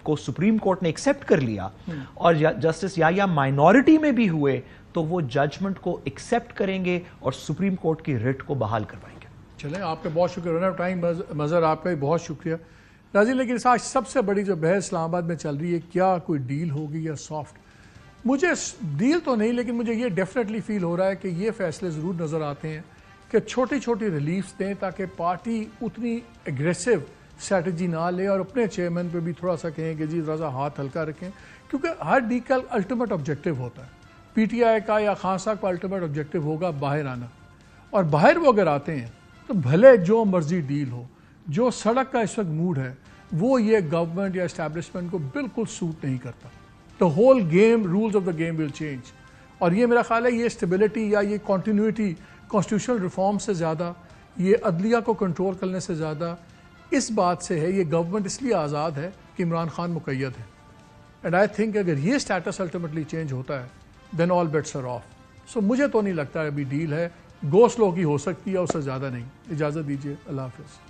کو سپریم کورٹ نے ایکسیپٹ کر لیا اور جسٹس یحییٰ مائنورٹی میں بھی ہوئے تو وہ ججمنٹ کو ایکسیپٹ کریں گے اور سپریم کورٹ کی ریٹ کو بحال کروائیں گے. چلیں آپ کا بہت شکریہ. رن آف ٹائم مظہر، آپ کا بھی بہت شکریہ. ناظرین لیکن آج سب سے بڑی جو بحث اسلام آباد میں چل رہی ہے، کیا کوئی ڈیل ہوگی یا سافٹ؟ مجھے ڈیل تو نہیں، لیکن مجھے یہ ڈیفینیٹلی فیل ہو رہا ہے کہ یہ فیصلے ضرور نظر آتے ہیں کہ چھوٹی چھوٹی ریلیفز دیں تاکہ پارٹی اتنی اگریسو اسٹریٹجی نہ لے اور اپنے چیئرمین پہ بھی تھوڑا سا کہیں کہ جی ذرا سا ہاتھ ہلکا رکھیں، کیونکہ ہر ڈی کا الٹیمیٹ آبجیکٹیو ہوتا ہے. پی ٹی آئی کا یا خان صاحب کا الٹیمیٹ آبجیکٹیو ہوگا باہر آنا، اور باہر وہ اگر آتے ہیں تو بھلے جو مرضی ڈیل ہو، جو سڑک کا اس وقت موڈ ہے وہ یہ گورنمنٹ یا اسٹیبلشمنٹ کو بالکل سوٹ نہیں کرتا. The whole game, rules of the game will change. اور یہ میرا خیال ہے یہ اسٹیبلٹی یا یہ کنٹینیوٹی کانسٹیٹیوشنل ریفارم سے زیادہ، یہ عدلیہ کو کنٹرول کرنے سے زیادہ اس بات سے ہے. یہ گورنمنٹ اس لیے آزاد ہے کہ عمران خان مقید ہے. اینڈ آئی تھنک اگر یہ اسٹیٹس الٹیمیٹلی چینج ہوتا ہے دین آل بیٹس آر آف. سو مجھے تو نہیں لگتا ابھی ڈیل ہے. گو سلو کی ہو سکتی ہے, اس سے زیادہ نہیں. اجازت دیجیے, اللہ حافظ.